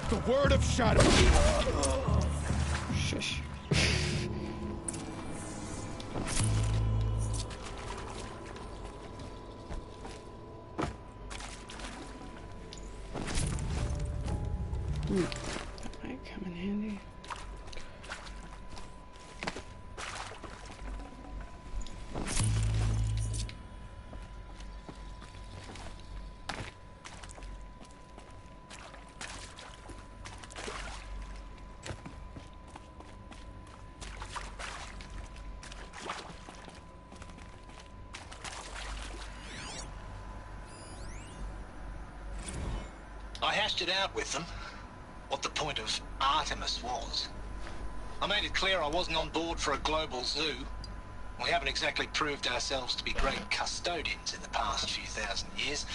The word of shadow. Shush. That might come in handy. I hashed it out with them, what the point of Artemis was. I made it clear I wasn't on board for a global zoo. We haven't exactly proved ourselves to be great custodians in the past few thousand years.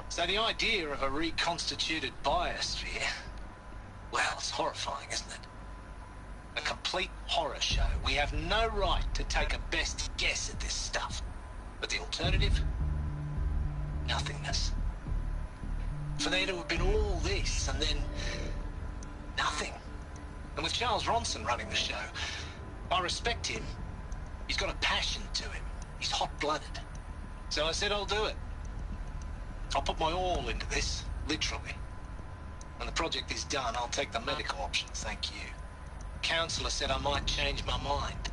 So the idea of a reconstituted biosphere, well, it's horrifying, isn't it? A complete horror show. We have no right to take a best guess at this stuff. But the alternative? Nothingness. For there to have been all this, and then nothing. And with Charles Ronson running the show, I respect him. He's got a passion to him. He's hot-blooded. So I said I'll do it. I'll put my all into this, literally. When the project is done, I'll take the medical option, thank you. Counselor said I might change my mind.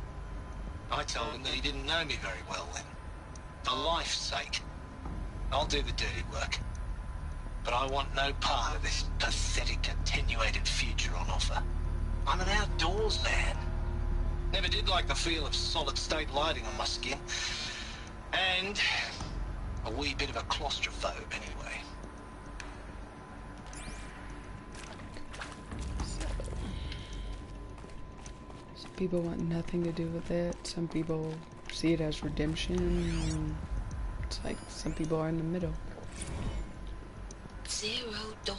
I told him that he didn't know me very well then. For life's sake, I'll do the dirty work. But I want no part of this pathetic, attenuated future on offer. I'm an outdoors man. Never did did like the feel of solid-state lighting on my skin. And a wee bit of a claustrophobe, anyway. Some people want nothing to do with it. Some people see it as redemption. It's like some people are in the middle. Zero Dawn.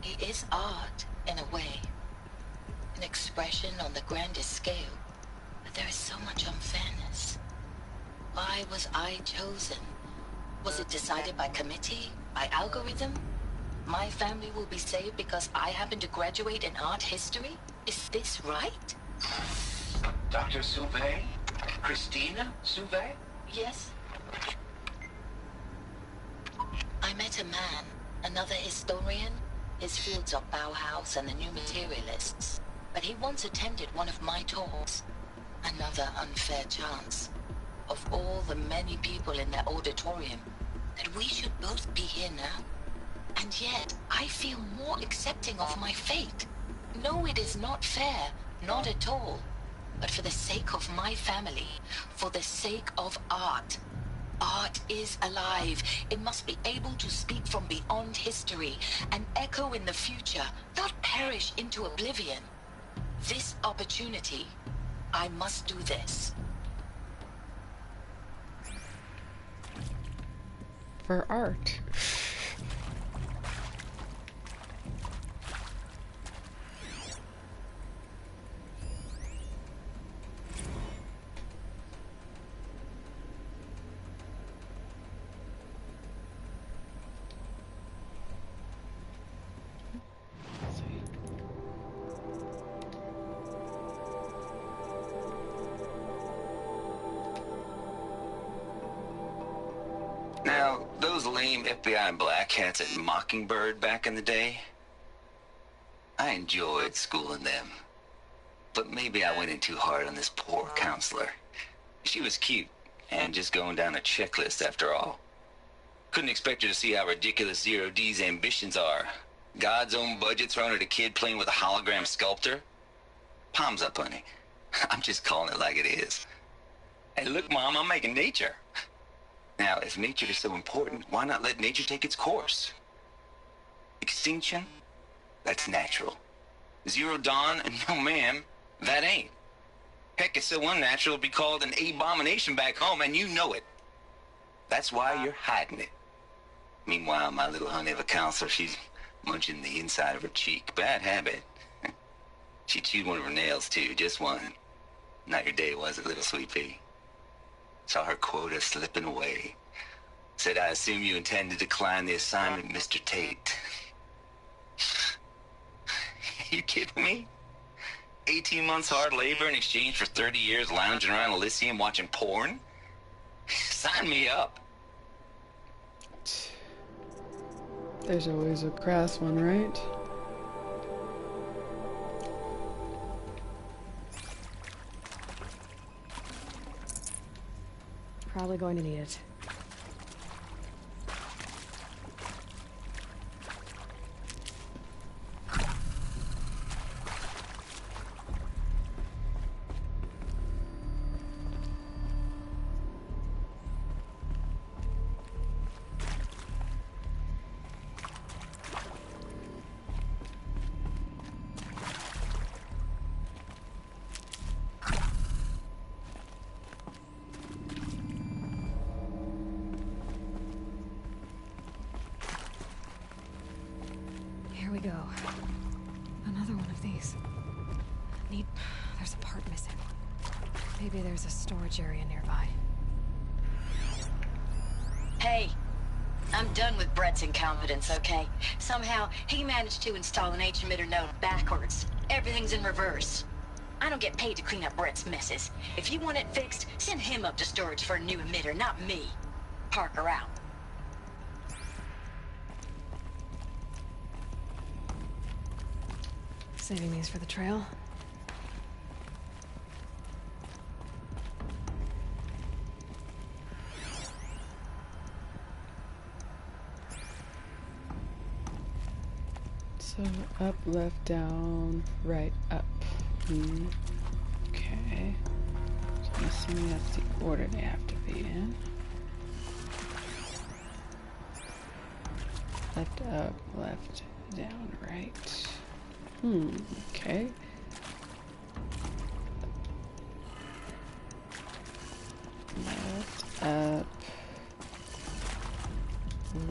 It is art, in a way. An expression on the grandest scale. But there is so much unfairness. Why was I chosen? Was it decided by committee? By algorithm? My family will be saved because I happen to graduate in art history? Is this right? Dr. Sauvé? Christina Sauvé? Yes. I met a man, another historian. His fields are Bauhaus and the New Materialists. But he once attended one of my talks. Another unfair chance. Of all the many people in that auditorium, that we should both be here now. And yet, I feel more accepting of my fate. No, it is not fair, not at all. But for the sake of my family, for the sake of art. Art is alive. It must be able to speak from beyond history and echo in the future, not perish into oblivion. This opportunity, I must do this. For art. Now, those lame FBI black hats at Mockingbird back in the day, I enjoyed schooling them. But maybe I went in too hard on this poor counselor. She was cute, and just going down a checklist after all. Couldn't expect her to see how ridiculous Zero D's ambitions are. God's own budget thrown at a kid playing with a hologram sculptor? Palms up, honey. I'm just calling it like it is. Hey, look, Mom, I'm making nature. Now, if nature is so important, why not let nature take its course? Extinction? That's natural. Zero Dawn? No, ma'am, that ain't. Heck, it's so unnatural it'd be called an abomination back home, and you know it. That's why you're hiding it. Meanwhile, my little honey of a counselor, she's munching the inside of her cheek. Bad habit. She chewed one of her nails, too, just one. Not your day, was it, little sweet pea? Saw her quota slipping away. Said, I assume you intend to decline the assignment, Mr. Tate. You kidding me? 18 months hard labor in exchange for 30 years lounging around Elysium watching porn? Sign me up. There's always a crass one, right? Probably going to need it. We go. Another one of these. There's a part missing. Maybe there's a storage area nearby. Hey, I'm done with Brett's incompetence, okay? Somehow, he managed to install an H-emitter node backwards. Everything's in reverse. I don't get paid to clean up Brett's messes. If you want it fixed, send him up to storage for a new emitter, not me. Parker out. Saving these for the trail. So up, left, down, right, up. Okay. assuming that's the order they have to be in. Left, up, left, down, right. Okay. Left, up,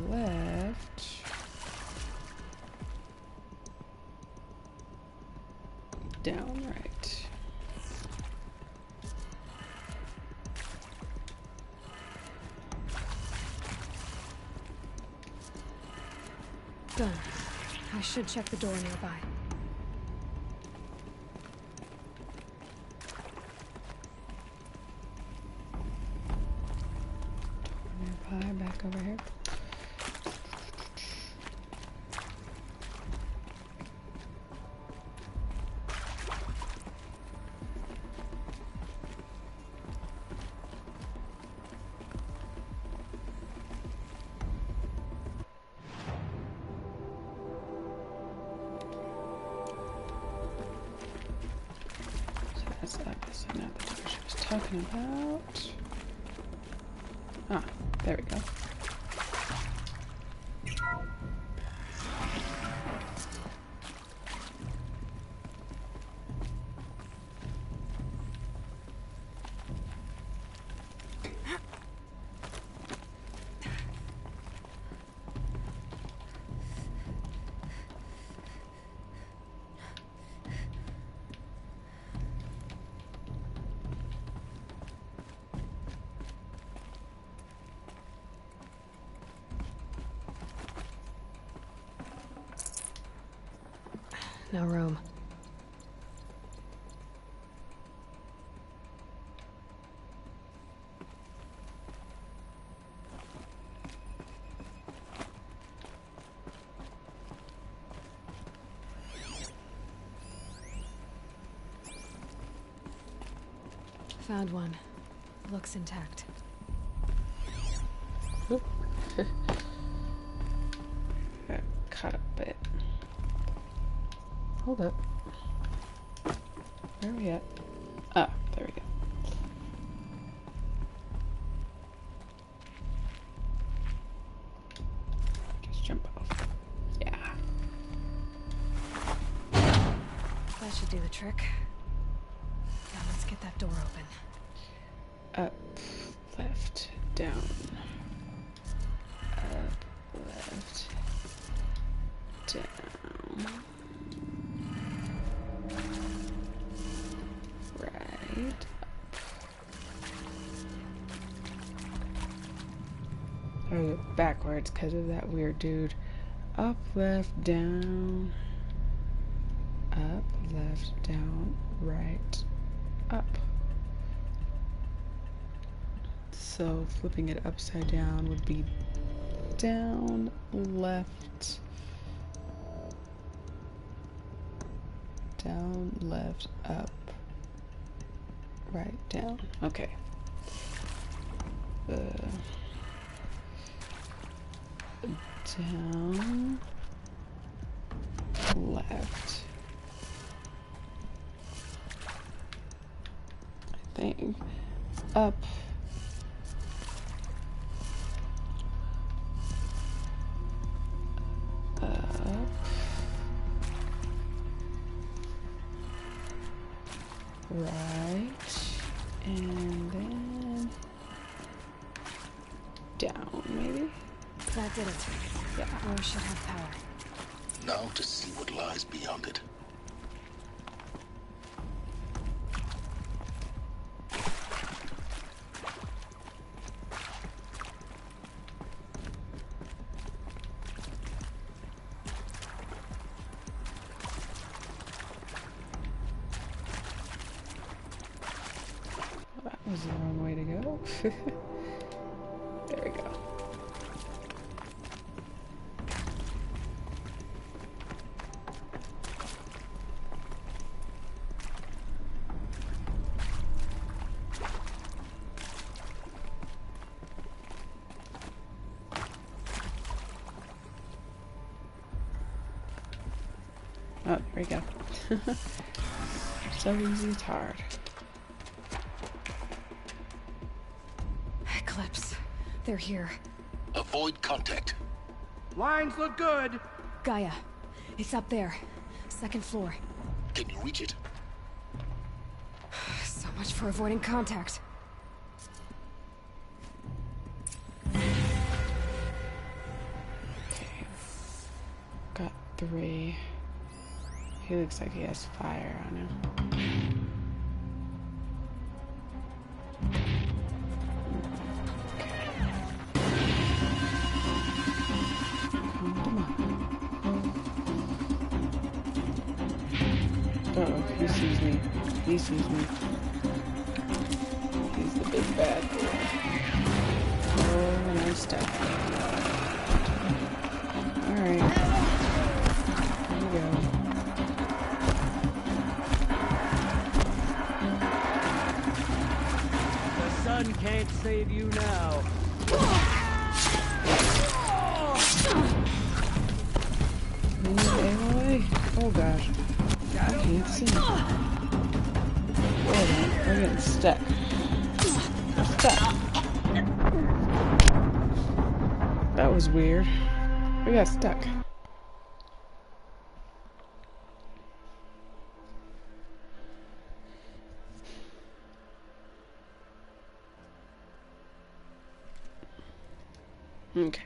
left, down, right. Done. I should check the door nearby. Nearby, back over here. That's obviously not the door she was talking about. Ah, there we go. No room. Found one. Looks intact. Oop. Got caught a bit. Hold up. Where are we at? Ah, there we go. Just jump off. Yeah. That should do the trick. Now let's get that door open. Up, left, down. Up, left, down. Right. Oh, backwards because of that weird dude. Up, left, down. Up, left, down, right, up. So flipping it upside down would be down, left, down, left, up, right, down. Okay. Down, left. I think. Up. Right, and then down, maybe? That did it. Yeah. Door should have power. Now to see what lies beyond it. That was the wrong way to go. There we go. Oh, there we go. So easy, it's hard. Eclipse. They're here. Avoid contact. Lines look good. Gaia. It's up there. 2nd floor. Can you reach it? So much for avoiding contact. Okay. Got 3. He looks like he has fire on him. Uh-oh, he sees me. He sees me. He's the big bad boy. Oh, and I'm stuck. Alright. Here we go. The sun can't save you now. Oh gosh. I can't see. Hold on, we're getting stuck. We're stuck. That was weird. We got stuck. Okay.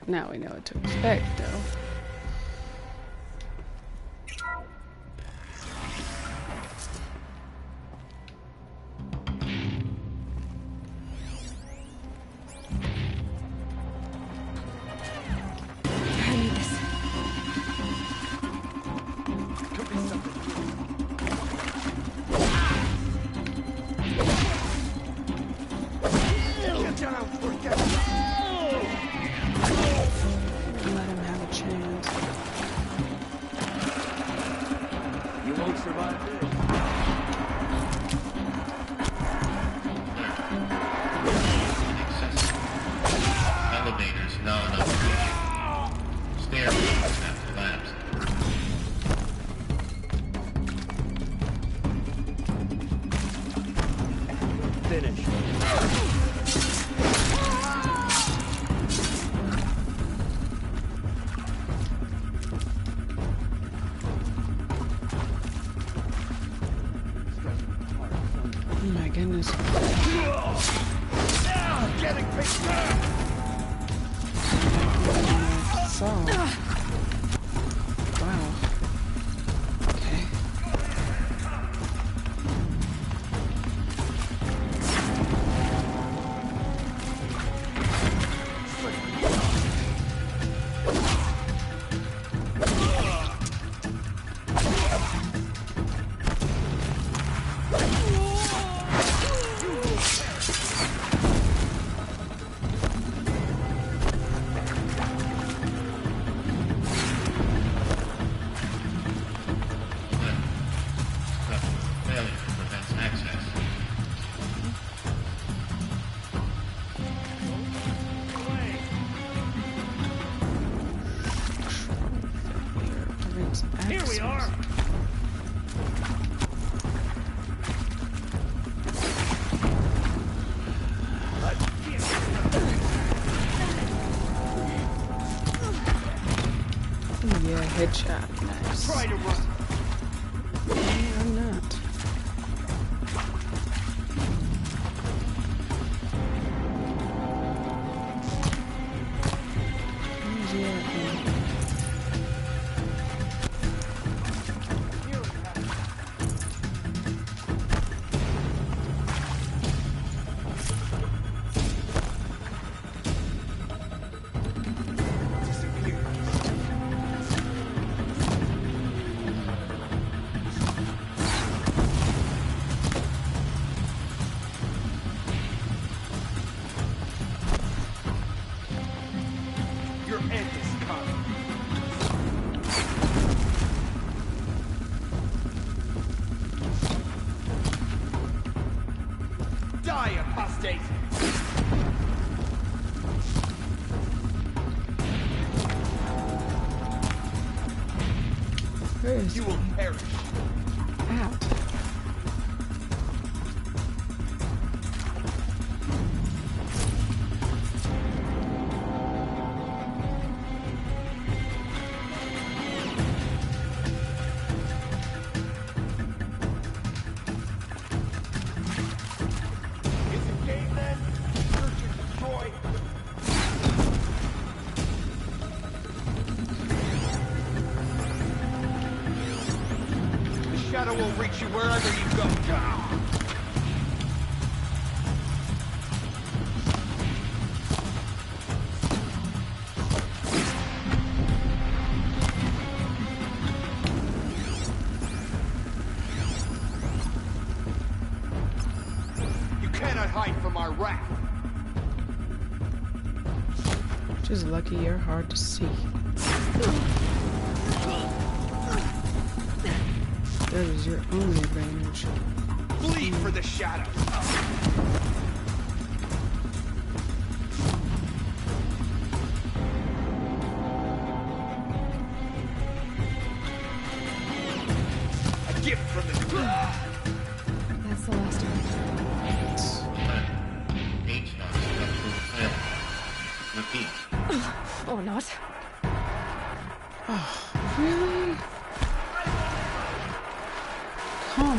Now we know what to expect, though. Here we are. Yeah, headshot. Nice. Try to run. Yeah, I'm not. You will perish. Out. shadow will reach you wherever you go. Hide from our wrath. Just lucky you're hard to see. That is your only advantage. Bleed for the shadow. A gift from the... That's the last one. Repeat. Or not. Oh, really? Come on.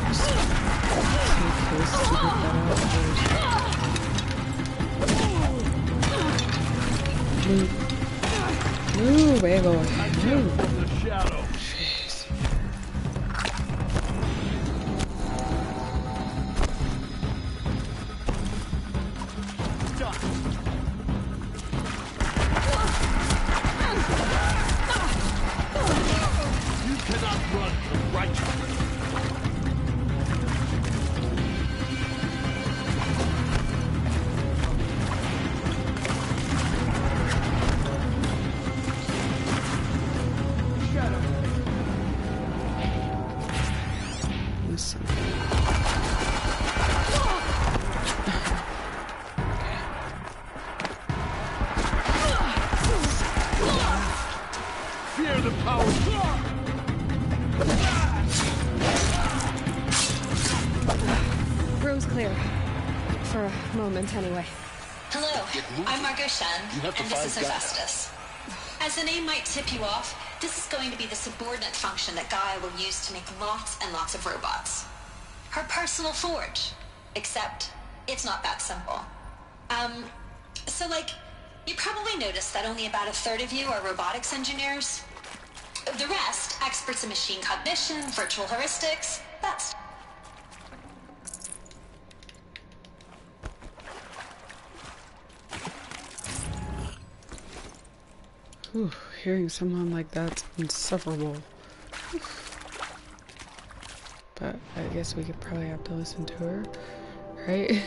Just take this to get that out first. Move, bad boy. Move. From the shadow. Jeez. Fear the power. Room's clear. For a moment, anyway. Hello, I'm Margot Shen, and this is Hephaestus. As the name might tip you off, this is going to be the subordinate function that Gaia will use to make lots and lots of robots. Her personal forge. Except, it's not that simple. So you probably noticed that only about a third of you are robotics engineers. The rest, experts in machine cognition, virtual heuristics, that's... Whew, hearing someone like that's insufferable. But I guess we could probably have to listen to her, right?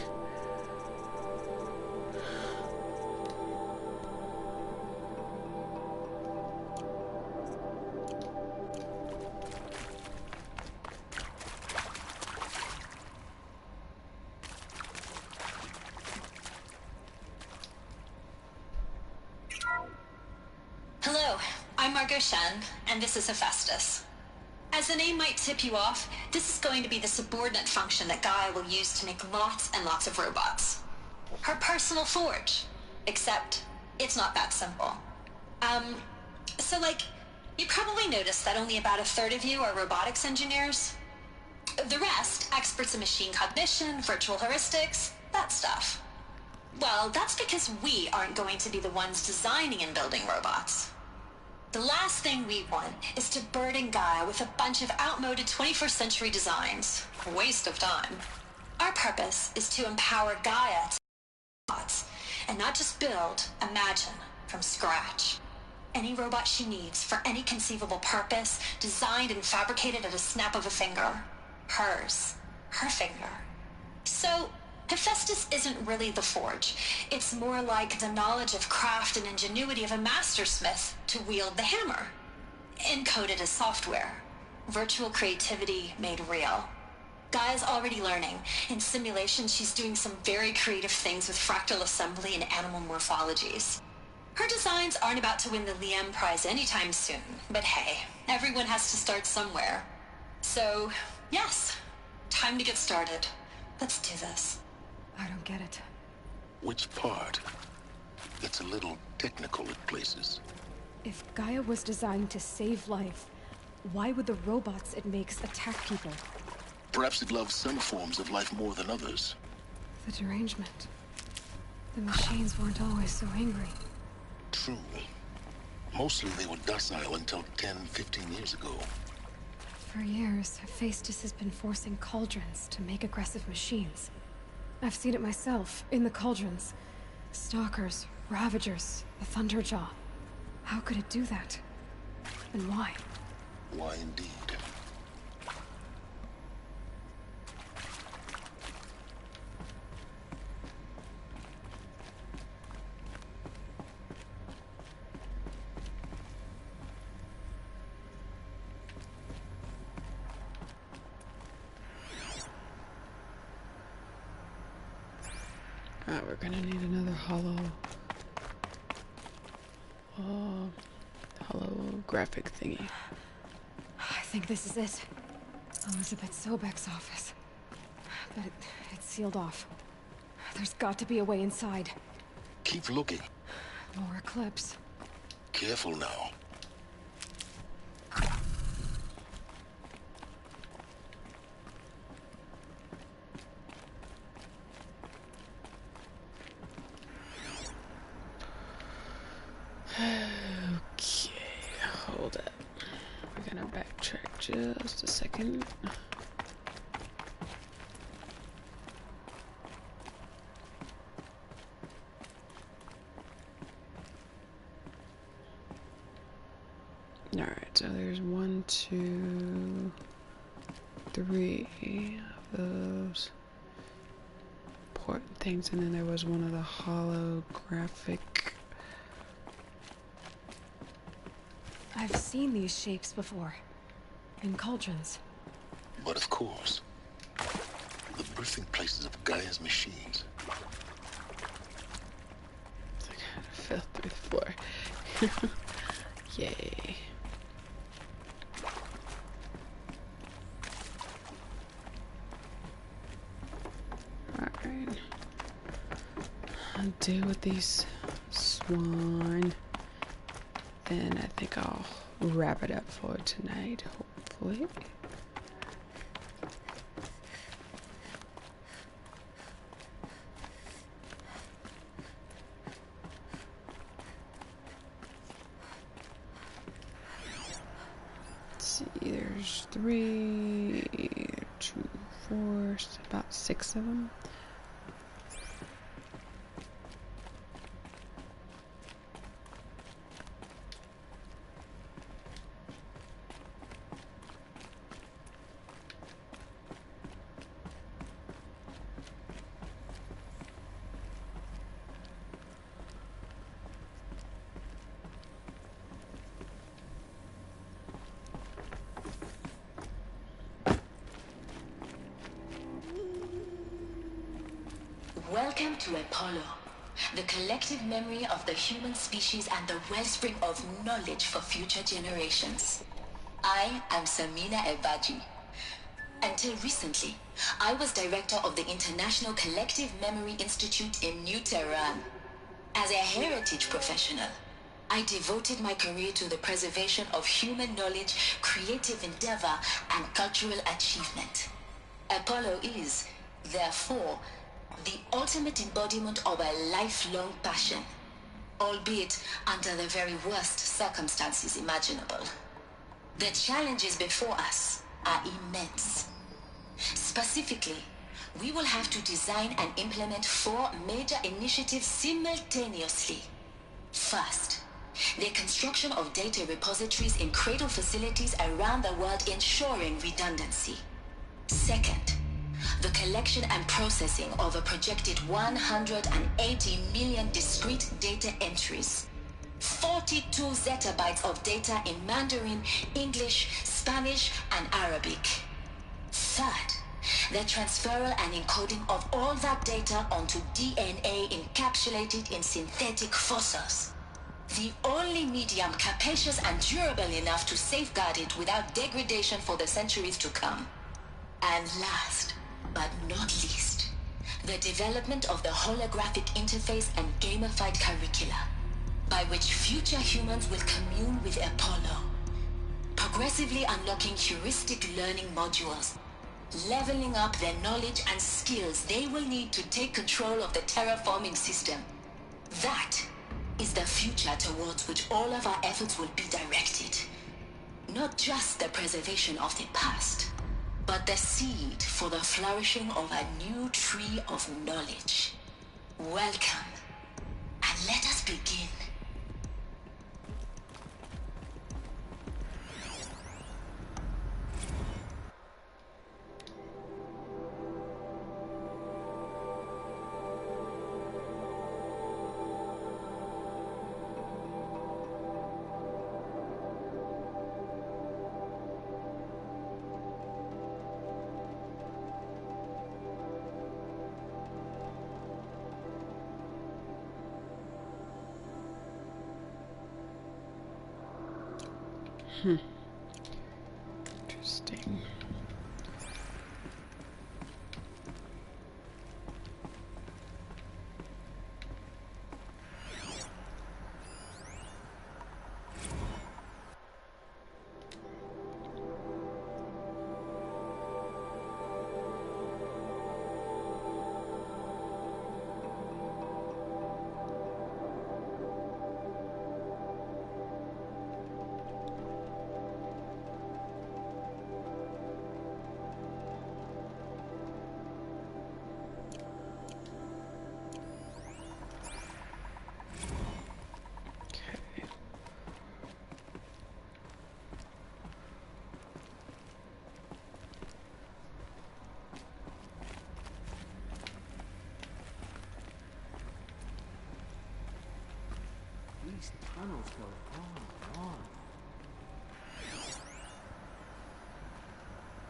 Hello, I'm Margot Shen, and this is Hephaestus. As the name might tip you off, this is going to be the subordinate function that Gaia will use to make lots and lots of robots. Her personal forge. Except, it's not that simple. So you probably noticed that only about a third of you are robotics engineers. The rest, experts in machine cognition, virtual heuristics, that stuff. Well, that's because we aren't going to be the ones designing and building robots. The last thing we want is to burden Gaia with a bunch of outmoded 21st century designs. A waste of time. Our purpose is to empower Gaia to robots, and not just build, imagine, from scratch. Any robot she needs for any conceivable purpose, designed and fabricated at a snap of a finger. Hers. Her finger. So, Hephaestus isn't really the forge. It's more like the knowledge of craft and ingenuity of a mastersmith to wield the hammer. Encoded as software. Virtual creativity made real. Gaia's already learning. In simulation, she's doing some very creative things with fractal assembly and animal morphologies. Her designs aren't about to win the Liam Prize anytime soon, but hey, everyone has to start somewhere. So, yes, time to get started. Let's do this. I don't get it. Which part? It's a little technical at places. If Gaia was designed to save life, why would the robots it makes attack people? Perhaps it loves some forms of life more than others. The derangement. The machines weren't always so angry. True. Mostly they were docile until 10, 15 years ago. For years, Hephaestus has been forcing cauldrons to make aggressive machines. I've seen it myself, in the cauldrons. Stalkers, Ravagers, the Thunderjaw. How could it do that? And why? Why indeed? Alright, we're gonna need another holographic thingy. I think this is it. Elizabeth Sobek's office. But it's sealed off. There's got to be a way inside. Keep looking. More Eclipse. Careful now. Okay, hold up. We're gonna backtrack just a second. Alright, so there's 1, 2, 3 of those important things, and then there was one of the holographic. I've seen these shapes before. In cauldrons. But of course, the birthing places of Gaia's machines. It's like I fell through the floor. Yay. Alright. I'll deal with these swine. Then I think I'll wrap it up for tonight, hopefully. Let's see, there's 3, 2, 4, about 6 of them. Welcome to Apollo, the collective memory of the human species and the wellspring of knowledge for future generations. I am Samina Ebaji. Until recently, I was director of the International Collective Memory Institute in New Tehran. As a heritage professional, I devoted my career to the preservation of human knowledge, creative endeavor, and cultural achievement. Apollo is, therefore, the ultimate embodiment of a lifelong passion, albeit under the very worst circumstances imaginable. The challenges before us are immense. Specifically, we will have to design and implement 4 major initiatives simultaneously. First, the construction of data repositories in cradle facilities around the world, ensuring redundancy. Second, the collection and processing of a projected 180 million discrete data entries, 42 zettabytes of data in Mandarin, English, Spanish, and Arabic. Third, the transferal and encoding of all that data onto DNA encapsulated in synthetic fossils. The only medium capacious and durable enough to safeguard it without degradation for the centuries to come. And last, but not least, the development of the holographic interface and gamified curricula, by which future humans will commune with Apollo, progressively unlocking heuristic learning modules, leveling up their knowledge and skills they will need to take control of the terraforming system. That is the future towards which all of our efforts will be directed. Not just the preservation of the past, but the seed for the flourishing of a new tree of knowledge. Welcome, and let us begin. Interesting. These tunnels go on and on.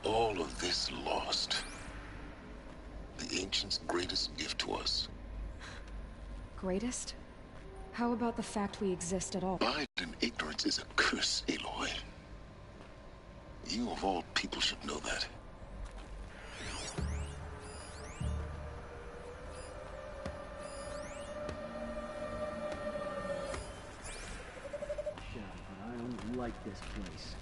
All of this lost. The Ancients' greatest gift to us. Greatest? How about the fact we exist at all? Pride and ignorance is a curse, Aloy. You of all people should know that. But I don't like this place.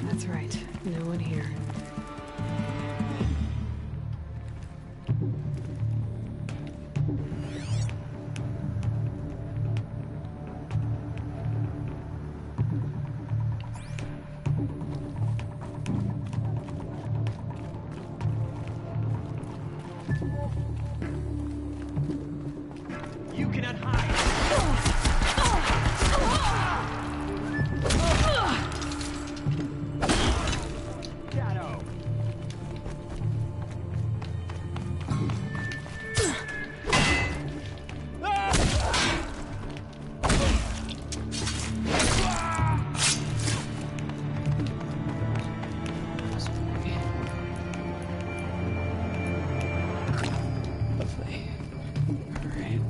That's right. No one here. You cannot hide! Shadow! Lovely. Alright.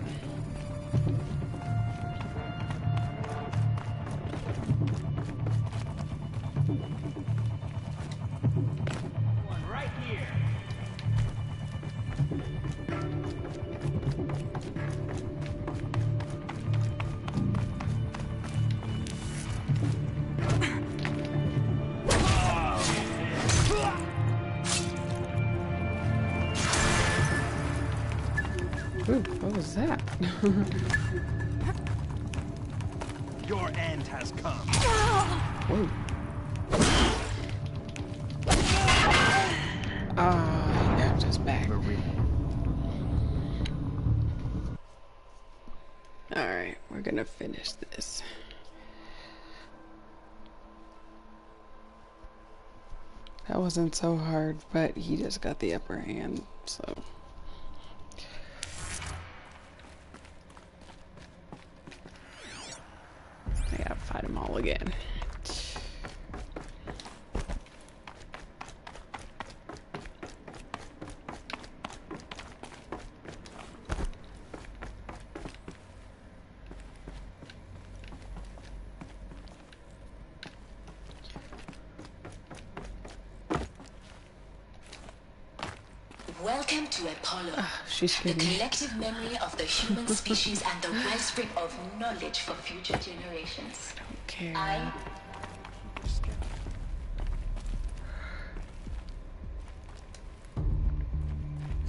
Ooh, what was that? Your end has come. Whoa. Ah, he grabbed his back. Alright, we're gonna finish this. That wasn't so hard, but he just got the upper hand, so. I gotta fight them all again. Welcome to Apollo, she's the kidding. collective memory of the human species and the wellspring of knowledge for future generations. Okay.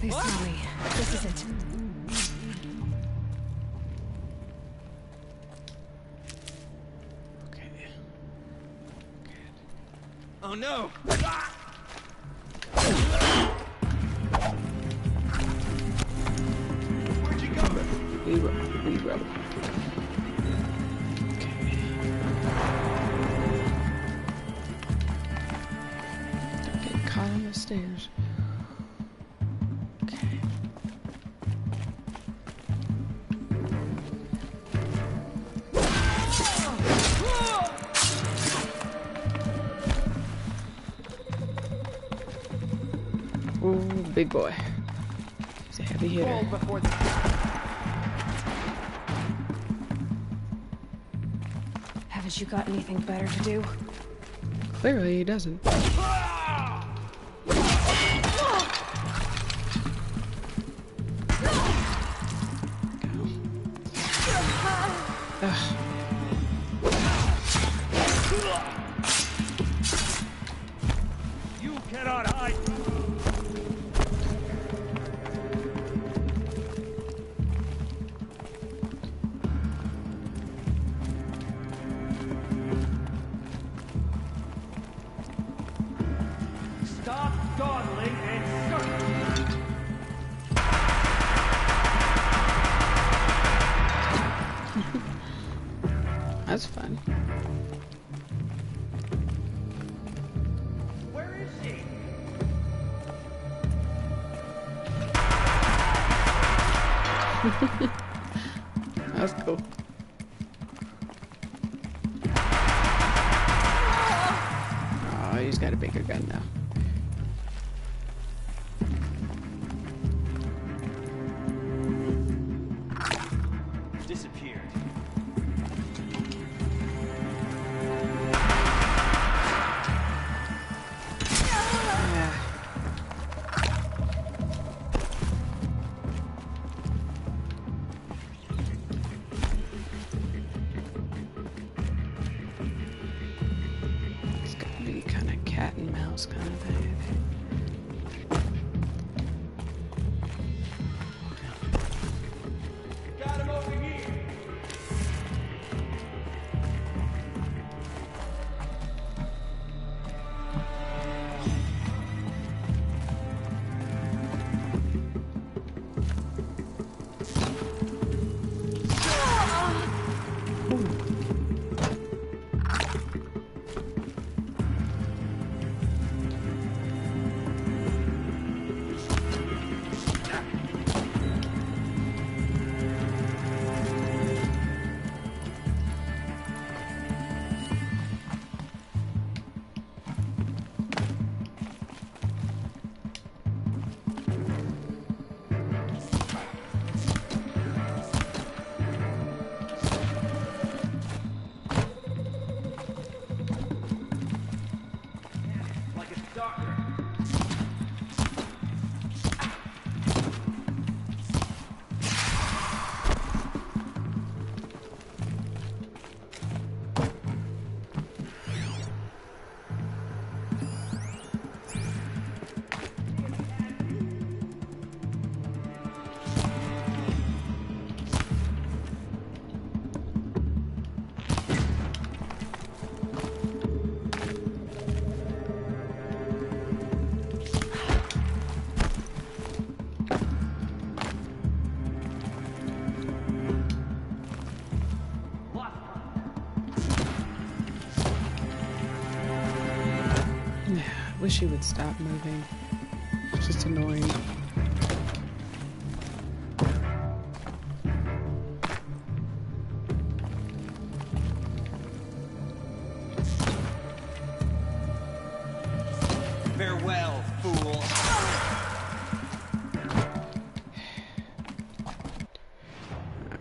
They saw me. This is it. Okay. Oh no! Where'd you go? We roll. Okay. Don't get caught on the stairs. Okay. Ooh, big boy. He's a heavy hitter. Haven't you got anything better to do? Clearly he doesn't. Ugh. You cannot hide. Stop dawdling and search. That's fun. Where is she? That's cool. Oh, he's got a bigger gun now. Disappeared. It's gonna be kind of cat and mouse kind of. wish he would stop moving. It's just annoying. Farewell, fool.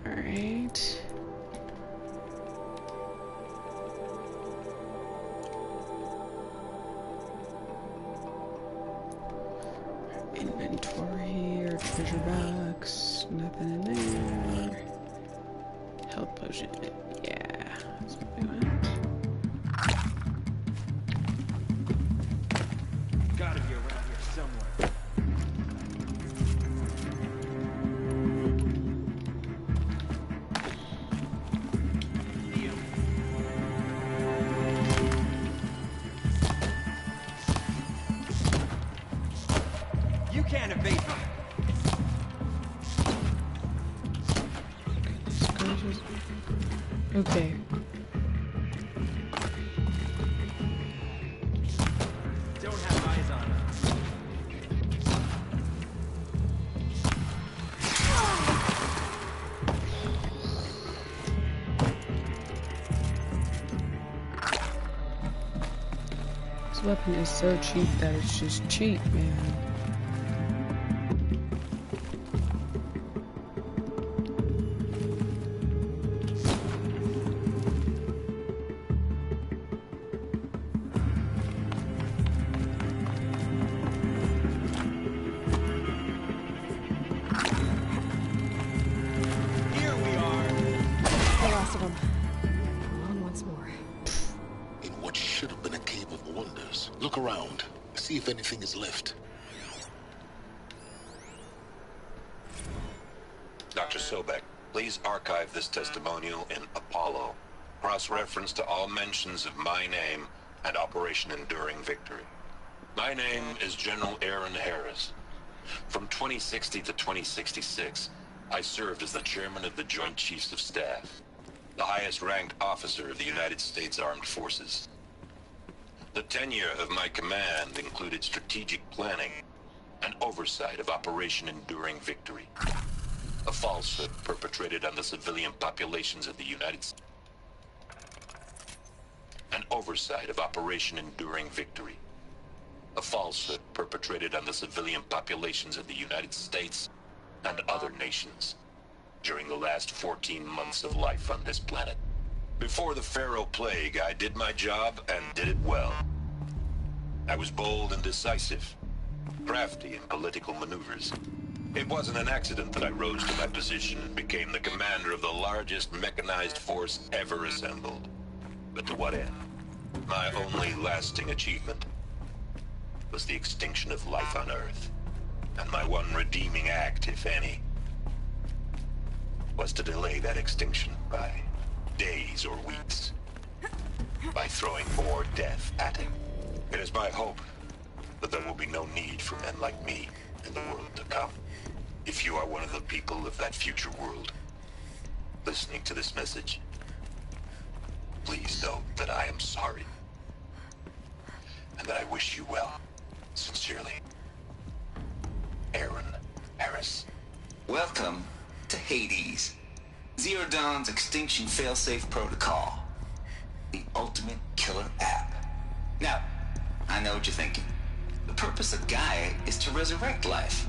Alright. Inventory or treasure box. Nothing in there. Health potion. Yeah. That's what we want. Gotta be around here somewhere. You can't evade me. Okay. Don't have eyes on her. This weapon is so cheap that it's just cheap, man. Here we are. The last of them. On once more. In what should have been a cave of wonders. Look around. See if anything is left. Dr. Sobek, please archive this testimonial in Apollo. Cross-reference to all mentions of my name and Operation Enduring Victory. My name is General Aaron Harris. From 2060 to 2066, I served as the chairman of the Joint Chiefs of Staff, the highest-ranked officer of the United States Armed Forces. The tenure of my command included strategic planning and oversight of Operation Enduring Victory, a falsehood perpetrated on the civilian populations of the United States. An oversight of Operation Enduring Victory, a falsehood perpetrated on the civilian populations of the United States and other nations during the last 14 months of life on this planet. Before the Pharaoh Plague, I did my job and did it well. I was bold and decisive, crafty in political maneuvers. It wasn't an accident that I rose to my position and became the commander of the largest mechanized force ever assembled. But to what end? My only lasting achievement was the extinction of life on Earth. And my one redeeming act, if any, was to delay that extinction by days or weeks, by throwing more death at it. It is my hope that there will be no need for men like me in the world to come. If you are one of the people of that future world listening to this message, please know that I am sorry and that I wish you well. Sincerely, Aaron Harris. Welcome to Hades, Zero Dawn's extinction failsafe protocol, the ultimate killer app. Now, I know what you're thinking. The purpose of Gaia is to resurrect life.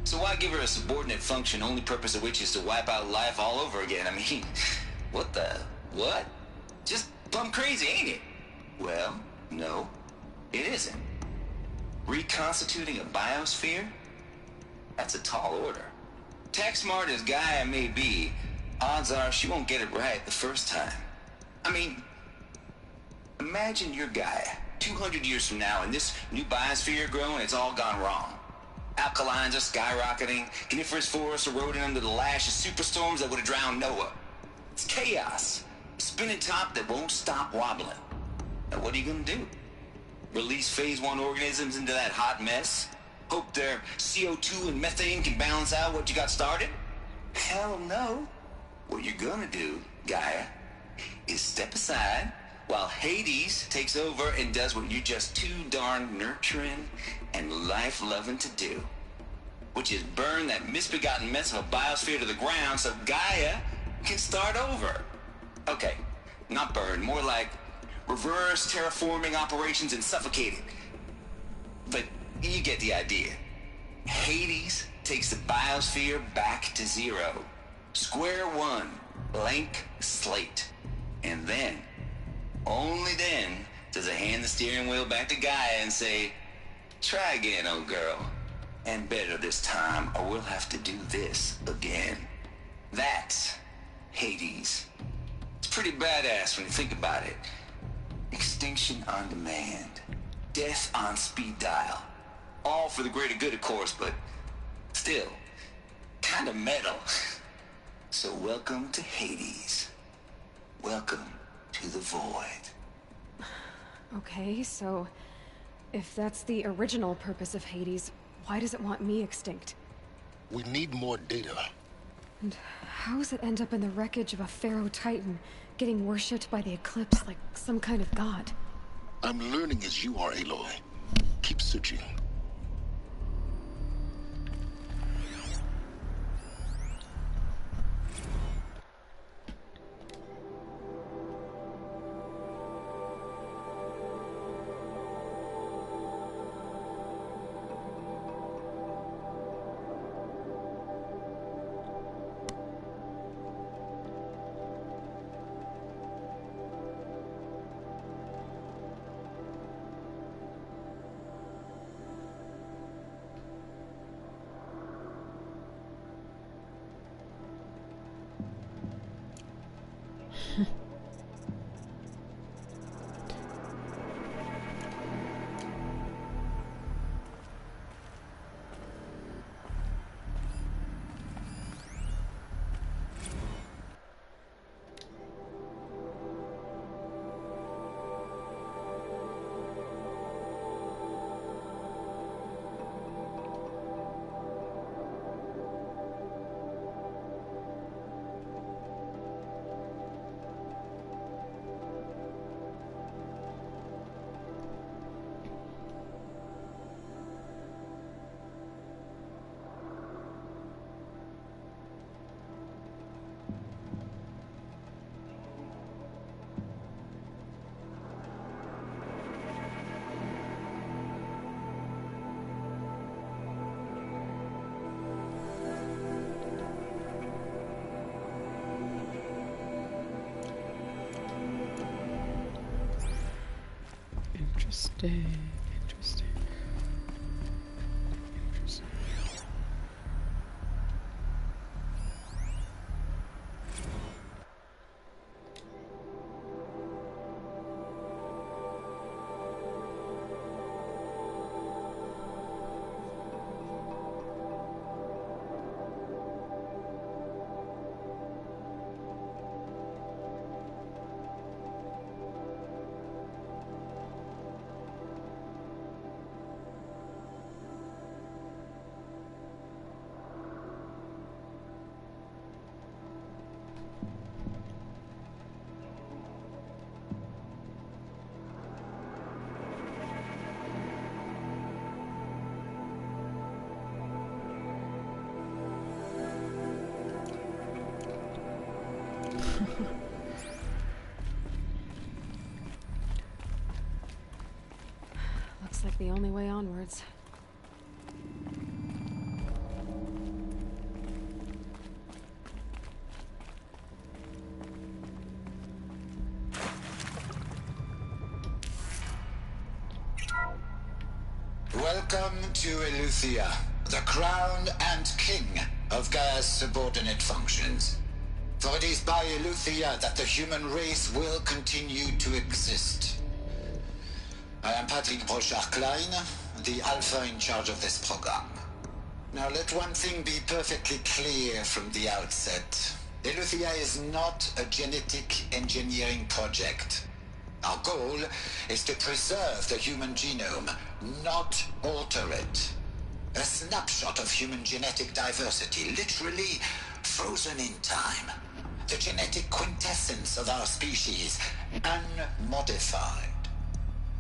So why give her a subordinate function, only purpose of which is to wipe out life all over again? I mean, what? Just plumb crazy, ain't it? Well, no, it isn't. Reconstituting a biosphere? That's a tall order. Tech smart as Gaia may be, odds are she won't get it right the first time. I mean, imagine you're Gaia, 200 years from now, and this new biosphere growing, it's all gone wrong. Alkalines are skyrocketing, coniferous forests eroding under the lash of superstorms that would have drowned Noah. It's chaos, a spinning top that won't stop wobbling. Now what are you gonna do? Release phase 1 organisms into that hot mess? Hope their CO2 and methane can balance out what you got started? Hell no. What you're gonna do, Gaia, is step aside, while Hades takes over and does what you're just too darn nurturing and life-loving to do, which is burn that misbegotten mess of a biosphere to the ground so Gaia can start over. Okay, not burn, more like reverse terraforming operations and suffocate it. But you get the idea. Hades takes the biosphere back to zero. Square one, blank slate. And then, only then, does it hand the steering wheel back to Gaia and say, try again, old girl. And better this time, or we'll have to do this again. That's Hades. It's pretty badass when you think about it. Extinction on demand. Death on speed dial. All for the greater good, of course, but still, kind of metal. So welcome to Hades. Welcome to the void. Okay, so if that's the original purpose of Hades, why does it want me extinct? We need more data. And how does it end up in the wreckage of a Pharaoh Titan, getting worshipped by the Eclipse like some kind of god? I'm learning as you are, Aloy. Keep searching. Interesting. Interesting. Interesting. Looks like the only way onwards. Welcome to Eleuthia, the crown and king of Gaia's subordinate functions. For it is by Eleuthia that the human race will continue to exist. I am Patrick Brochard-Klein, the Alpha in charge of this program. Now let one thing be perfectly clear from the outset. Eleuthia is not a genetic engineering project. Our goal is to preserve the human genome, not alter it. A snapshot of human genetic diversity, literally frozen in time. the genetic quintessence of our species, unmodified.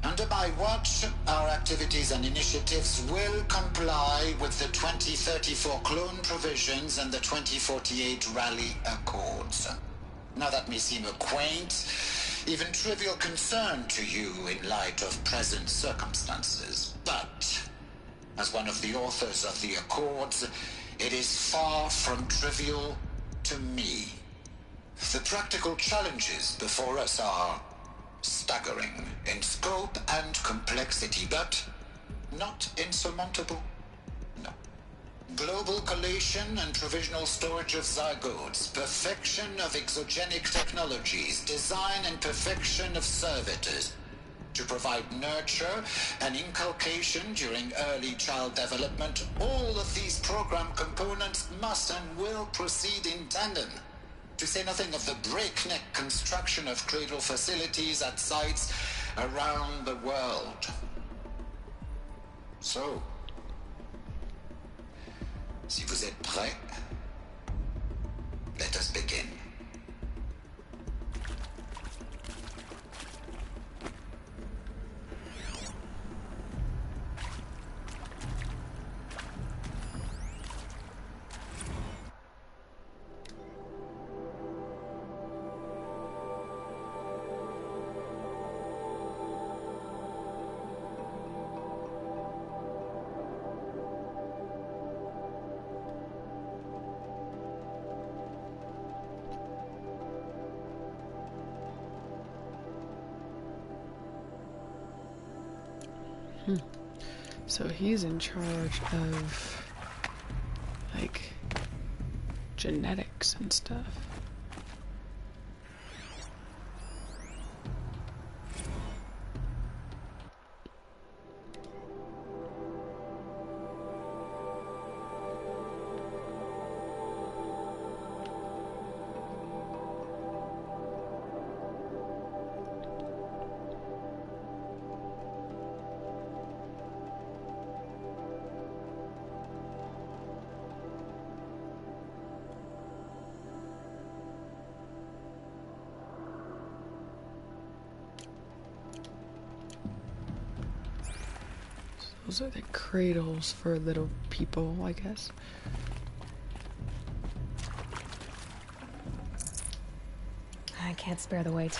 Under my watch, our activities and initiatives will comply with the 2034 clone provisions and the 2048 Rally Accords. Now that may seem a quaint, even trivial concern to you in light of present circumstances, but as one of the authors of the Accords, it is far from trivial to me. The practical challenges before us are staggering in scope and complexity, but not insurmountable. No. Global collation and provisional storage of zygotes, perfection of exogenic technologies, design and perfection of servitors, to provide nurture and inculcation during early child development. All of these program components must and will proceed in tandem. To say nothing of the breakneck construction of cradle facilities at sites around the world. So, si vous êtes prêts, let us begin. So he's in charge of, like, genetics and stuff. Those are the cradles for little people, I guess. I can't spare the weight.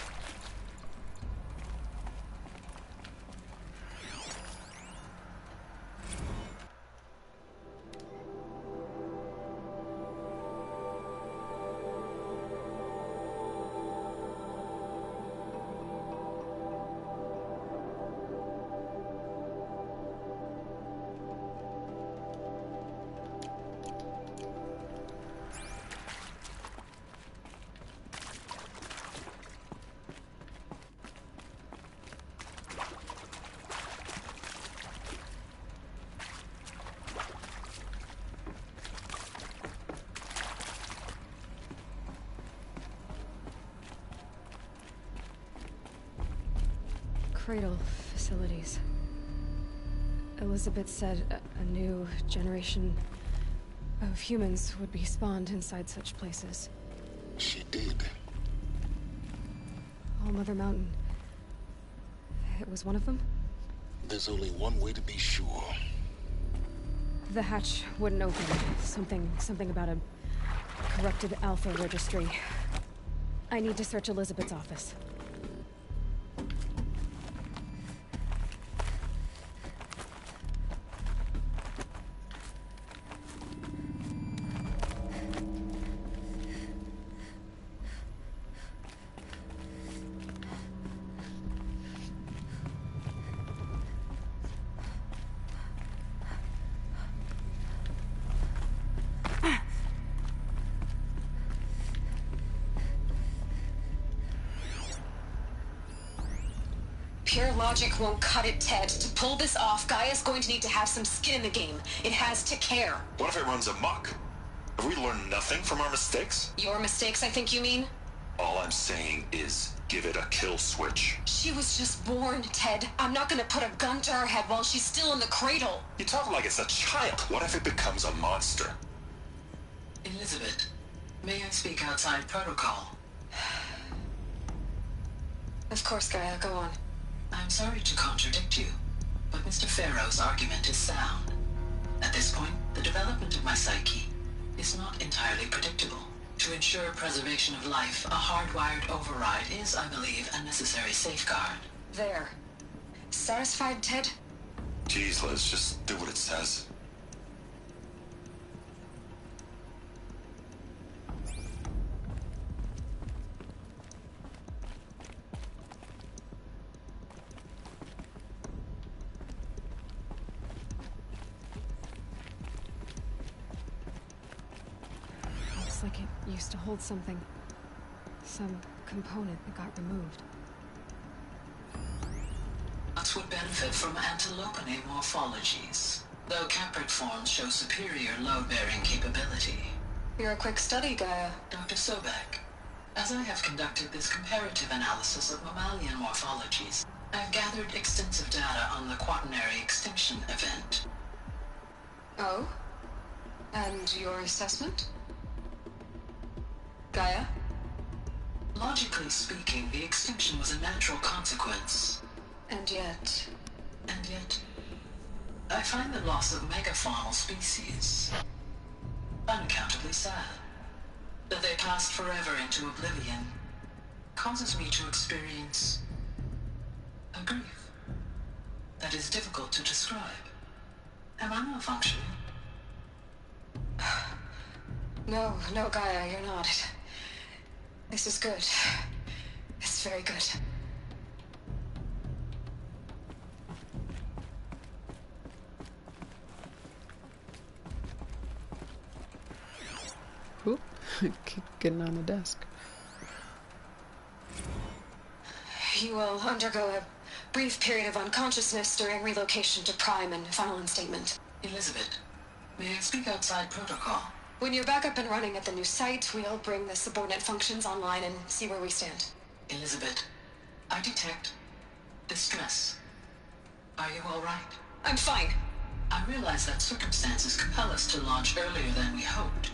Cradle facilities. Elizabeth said a new generation of humans would be spawned inside such places. She did. All Mother Mountain. It was one of them? There's only one way to be sure. The hatch wouldn't open. Something about a corrupted Alpha registry. I need to search Elizabeth's office. Pure logic won't cut it, Ted. To pull this off, Gaia's going to need to have some skin in the game. It has to care. What if it runs amok? Have we learned nothing from our mistakes? Your mistakes, I think you mean? All I'm saying is give it a kill switch. She was just born, Ted. I'm not gonna put a gun to her head while she's still in the cradle. You talk like it's a child. What if it becomes a monster? Elizabeth, May I speak outside protocol? Of course, Gaia, go on. I'm sorry to contradict you, but Mr. Farrow's argument is sound. At this point, the development of my psyche is not entirely predictable. To ensure preservation of life, a hardwired override is, I believe, a necessary safeguard. There. Satisfied, Ted? Jeez, Liz, just do what it says. Looks like it used to hold something. Some component that got removed. Nuts would benefit from antilopinae morphologies, though caprid forms show superior load-bearing capability. You're a quick study, Gaia. Dr. Sobek, as I have conducted this comparative analysis of mammalian morphologies, I've gathered extensive data on the quaternary extinction event. Oh? And your assessment? Gaia? Logically speaking, the extinction was a natural consequence. And yet, I find the loss of megafaunal species unaccountably sad. That they passed forever into oblivion causes me to experience a grief that is difficult to describe. Am I malfunctioning? No, Gaia, you're not. This is good. It's very good. Oop, keep getting on the desk. You will undergo a brief period of unconsciousness during relocation to Prime and final instatement. Elizabeth, may I speak outside protocol? When you're back up and running at the new site, we'll bring the subordinate functions online and see where we stand. Elizabeth, I detect distress. Are you all right? I'm fine. I realize that circumstances compel us to launch earlier than we hoped,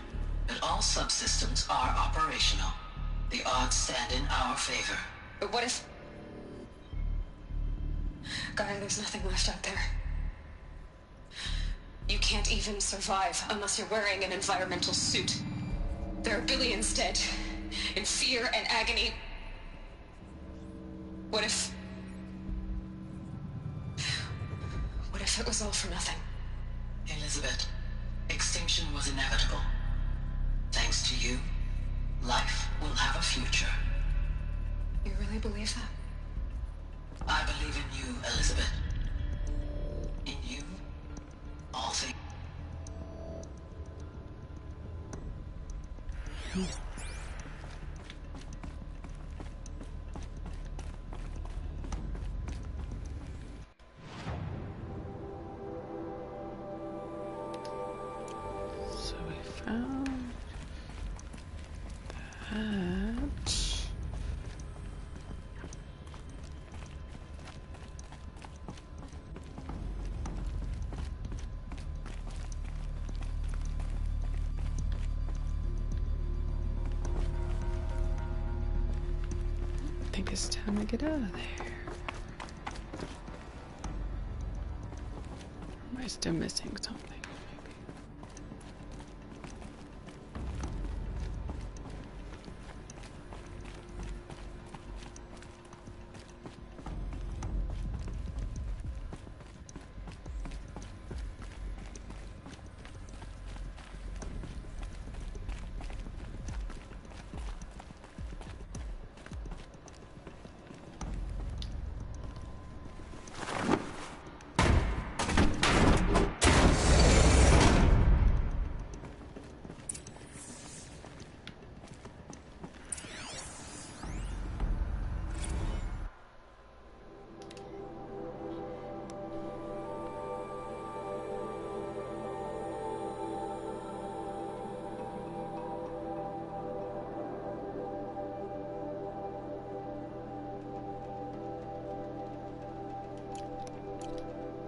but all subsystems are operational. The odds stand in our favor. But what if... Gaia, there's nothing left out there. You can't even survive unless you're wearing an environmental suit. There are billions dead, in fear and agony. What if it was all for nothing? Elizabeth, extinction was inevitable. Thanks to you, life will have a future. You really believe that? I believe in you, Elizabeth. In you, all things. So we found that. I think it's time to get out of there. Or am I still missing something?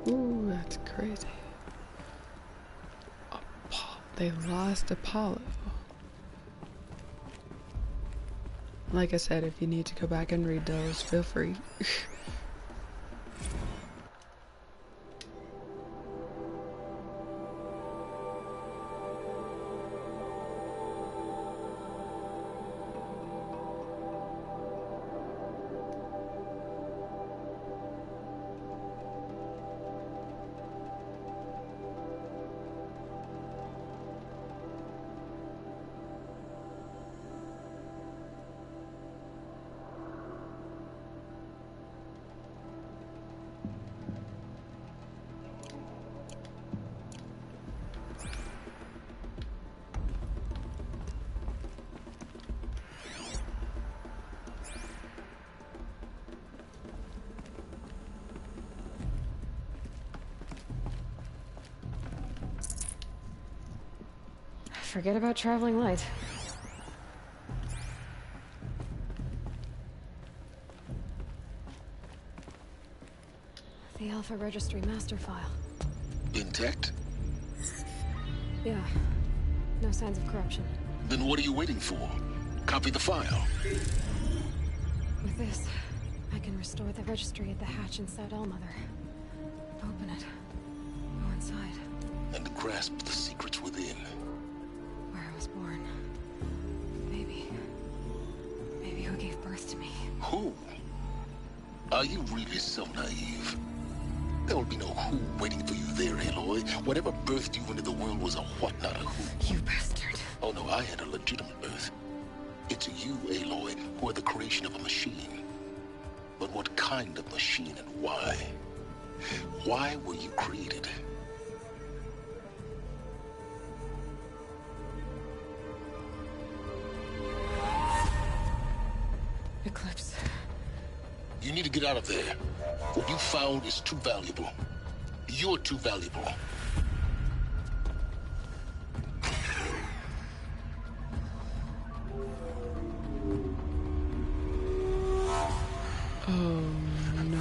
Ooh, that's crazy. They lost Apollo. Like I said, if you need to go back and read those, feel free. Forget about traveling light. The Alpha Registry master file. Intact? Yeah. No signs of corruption. Then what are you waiting for? Copy the file. With this, I can restore the registry at the hatch inside Allmother. Open it. Go inside. And grasp the secrets within. Where I was born. Maybe who gave birth to me. Who? Are you really so naive? There will be no who waiting for you there, Aloy. Whatever birthed you into the world was a what, not a who. You bastard. Oh no, I had a legitimate birth. It's you, Aloy, who are the creation of a machine. But what kind of machine and why? Why were you created? Eclipse. You need to get out of there. What you found is too valuable. You're too valuable. Oh no.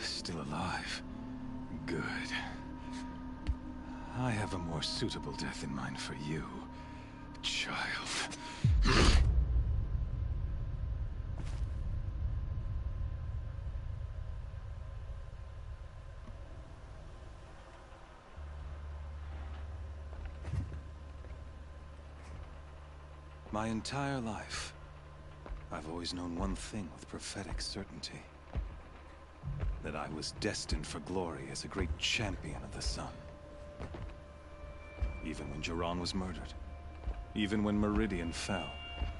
Still alive. Good. I have a more suitable death in mind for you, child. My entire life, I've always known one thing with prophetic certainty. That I was destined for glory as a great champion of the sun. Even when Jiran was murdered, even when Meridian fell,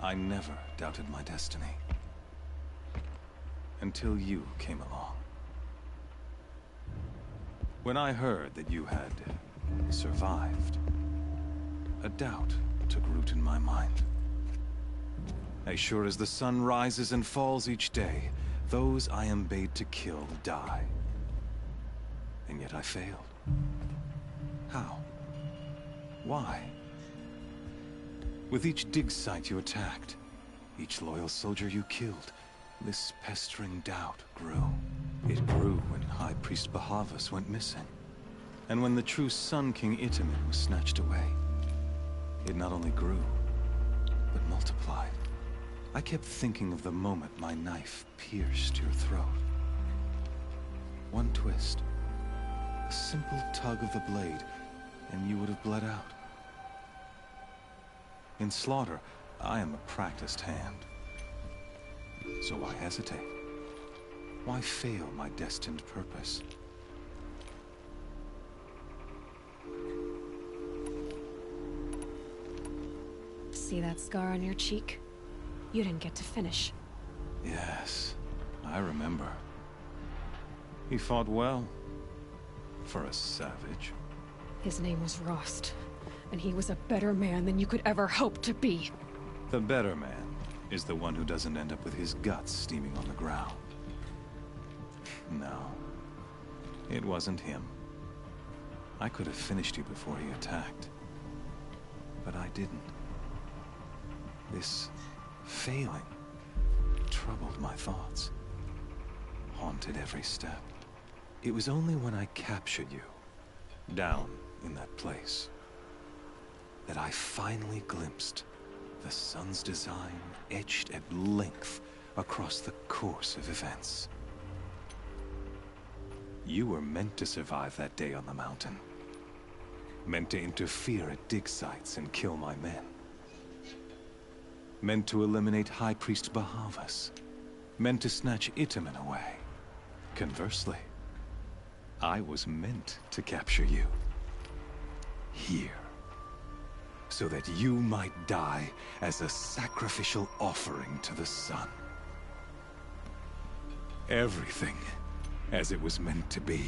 I never doubted my destiny. Until you came along. When I heard that you had survived, a doubt took root in my mind. As sure as the sun rises and falls each day, those I am bade to kill die. And yet I failed. How? Why? With each dig site you attacked, each loyal soldier you killed, this pestering doubt grew. It grew when High Priest Bahavas went missing. And when the true Sun King Itamen was snatched away. It not only grew, but multiplied. I kept thinking of the moment my knife pierced your throat. One twist, a simple tug of the blade, and you would have bled out. In slaughter, I am a practiced hand. So why hesitate? Why fail my destined purpose? See that scar on your cheek? You didn't get to finish. Yes, I remember. He fought well. For a savage. His name was Rost, and he was a better man than you could ever hope to be. The better man is the one who doesn't end up with his guts steaming on the ground. No, it wasn't him. I could have finished you before he attacked. but I didn't. This failing troubled my thoughts, haunted every step. It was only when I captured you, down in that place, that I finally glimpsed the sun's design etched at length across the course of events. You were meant to survive that day on the mountain. Meant to interfere at dig sites and kill my men. Meant to eliminate High Priest Bahavas. Meant to snatch Itamen away. Conversely, I was meant to capture you. Here. So that you might die as a sacrificial offering to the sun. Everything as it was meant to be.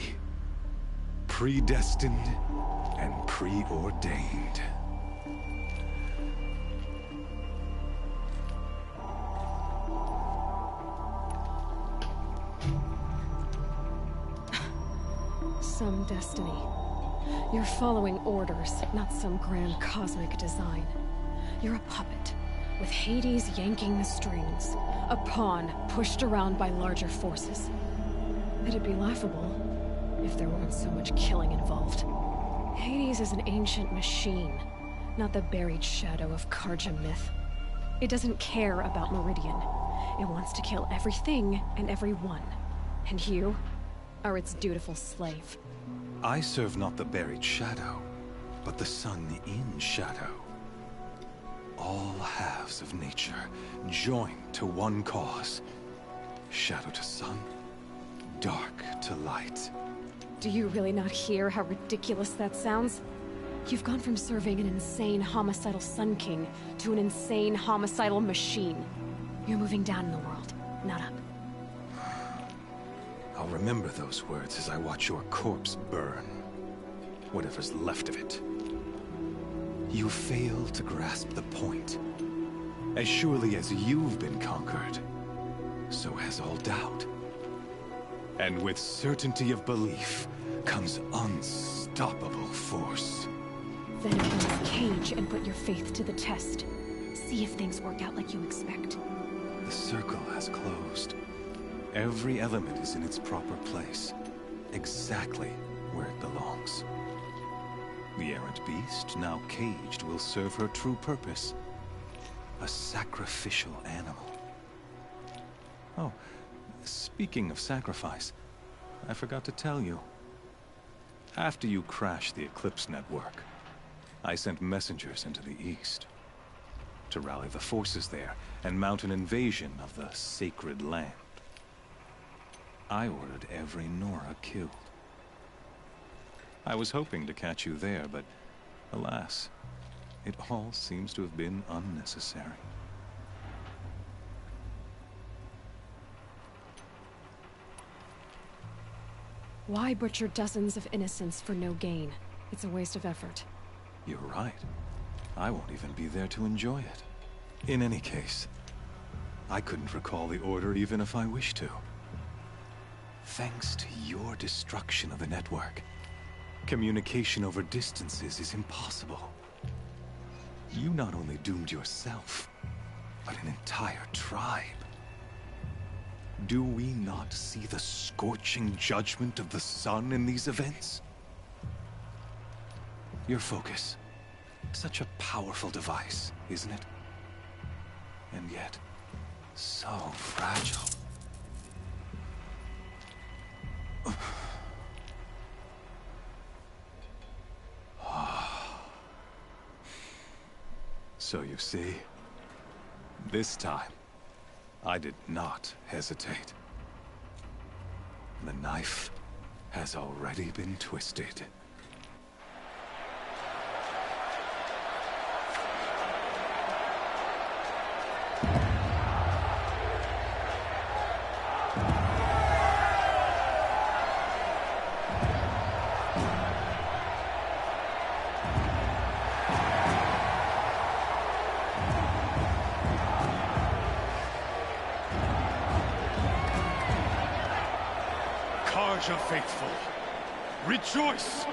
Predestined and preordained. Some destiny. You're following orders, not some grand cosmic design. You're a puppet, with Hades yanking the strings. A pawn pushed around by larger forces. It'd be laughable if there weren't so much killing involved. Hades is an ancient machine, not the buried shadow of Karja myth. It doesn't care about Meridian. It wants to kill everything and everyone. And you are its dutiful slave. I serve not the buried shadow, but the sun in shadow. All halves of nature joined to one cause. Shadow to sun, dark to light. Do you really not hear how ridiculous that sounds? You've gone from serving an insane homicidal Sun King to an insane homicidal machine. You're moving down in the world, not up. I'll remember those words as I watch your corpse burn. Whatever's left of it. You fail to grasp the point. As surely as you've been conquered, so has all doubt. And with certainty of belief comes unstoppable force. Then open this cage and put your faith to the test. See if things work out like you expect. The circle has closed. Every element is in its proper place, exactly where it belongs. The errant beast, now caged, will serve her true purpose. A sacrificial animal. Oh, speaking of sacrifice, I forgot to tell you. After you crashed the Eclipse network, I sent messengers into the east to rally the forces there and mount an invasion of the sacred land. I ordered every Nora killed. I was hoping to catch you there, but alas, it all seems to have been unnecessary. Why butcher dozens of innocents for no gain? It's a waste of effort. You're right. I won't even be there to enjoy it. In any case, I couldn't recall the order even if I wished to. Thanks to your destruction of the network, communication over distances is impossible. You not only doomed yourself, but an entire tribe. Do we not see the scorching judgment of the sun in these events? Your focus. Such a powerful device, isn't it? And yet, so fragile. So you see, this time, I did not hesitate. The knife has already been twisted. Karja faithful, rejoice!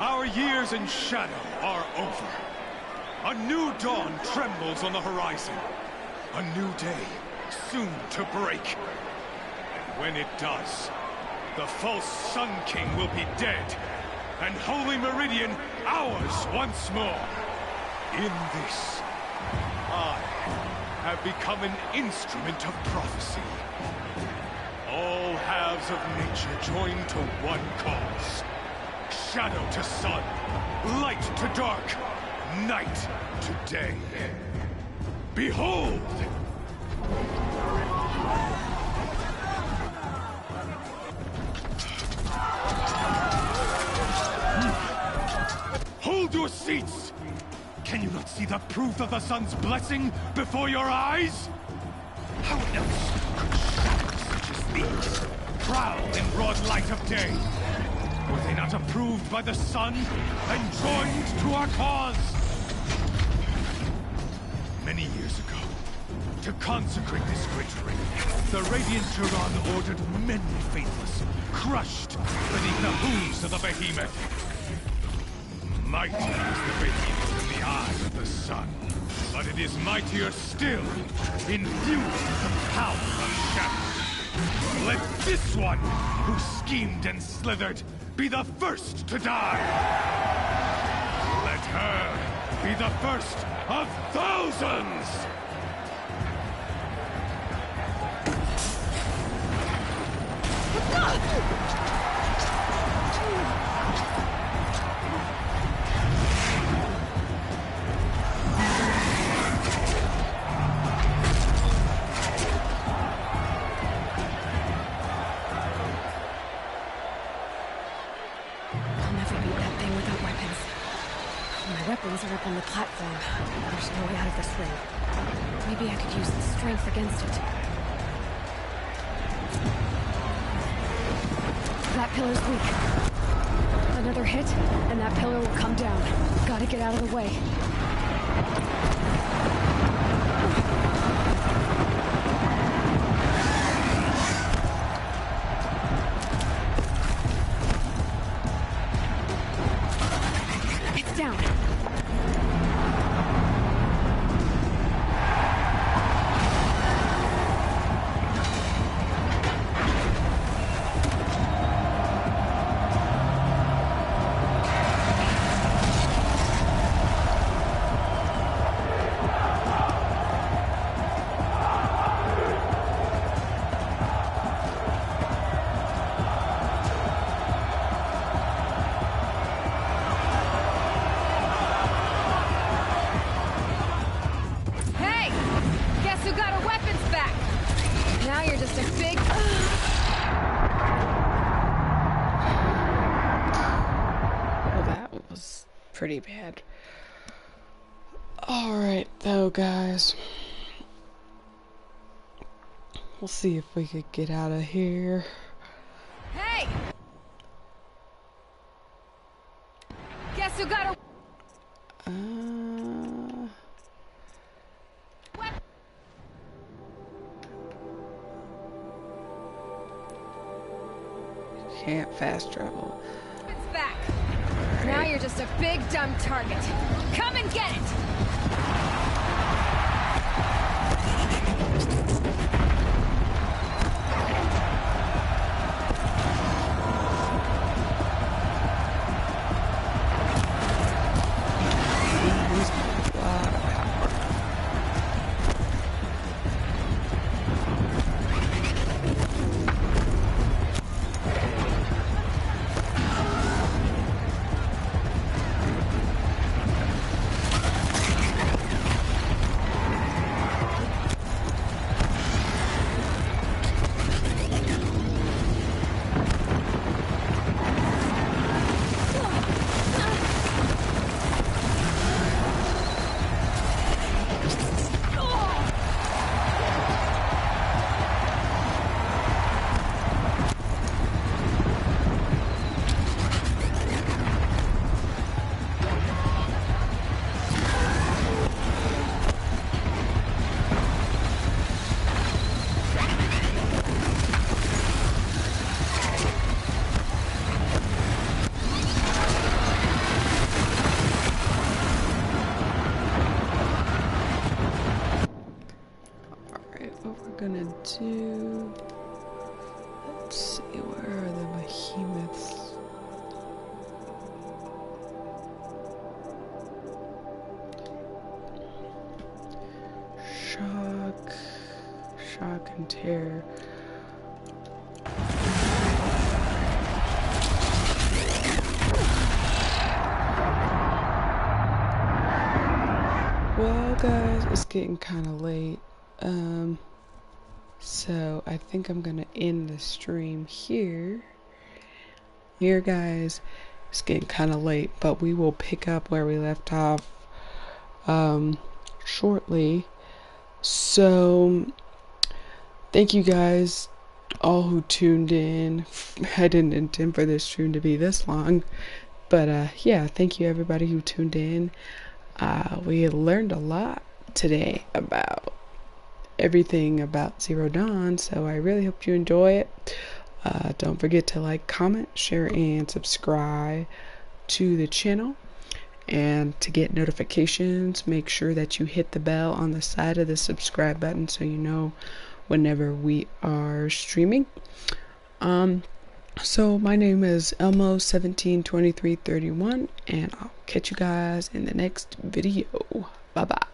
Our years in shadow are over. A new dawn trembles on the horizon. A new day, soon to break. And when it does, the false Sun King will be dead, and Holy Meridian ours once more. In this, I have become an instrument of prophecy. All halves of nature join to one cause. Shadow to sun, light to dark, night to day. Behold! Hold your seats! Can you not see the proof of the sun's blessing before your eyes? How else could shadows such as these prowl in broad light of day? Were they not approved by the sun and joined to our cause? Many years ago, to consecrate this great ring, the Radiant Turan ordered many faithless, crushed beneath the hooves of the behemoth. Mighty is the behemoth in the eye of the sun, but it is mightier still, infused with the power of shadow. Let this one, who schemed and slithered, be the first to die. Let her be the first of thousands! Are up on the platform. There's no way out of this ring. Maybe I could use the strength against it. That pillar's weak. Another hit, and that pillar will come down. Gotta get out of the way. It's down. Pretty bad. Alright though, guys. We'll see if we could get out of here. Hey! Guess who got a... Can't fast travel. It's back. Now you're just a big dumb target. Come and get it! to... Let's see, where are the behemoths? Shock and terror. Well, guys, it's getting kind of late. So I think I'm gonna end the stream here. Here, guys, it's getting kind of late, but we will pick up where we left off shortly. So thank you guys all who tuned in. I didn't intend for this stream to be this long, but yeah, thank you everybody who tuned in. We learned a lot today about everything about Zero Dawn, so I really hope you enjoy it. Don't forget to like, comment, share, and subscribe to the channel. And to get notifications, make sure that you hit the bell on the side of the subscribe button so you know whenever we are streaming. So my name is Elmo172331, and I'll catch you guys in the next video. Bye bye.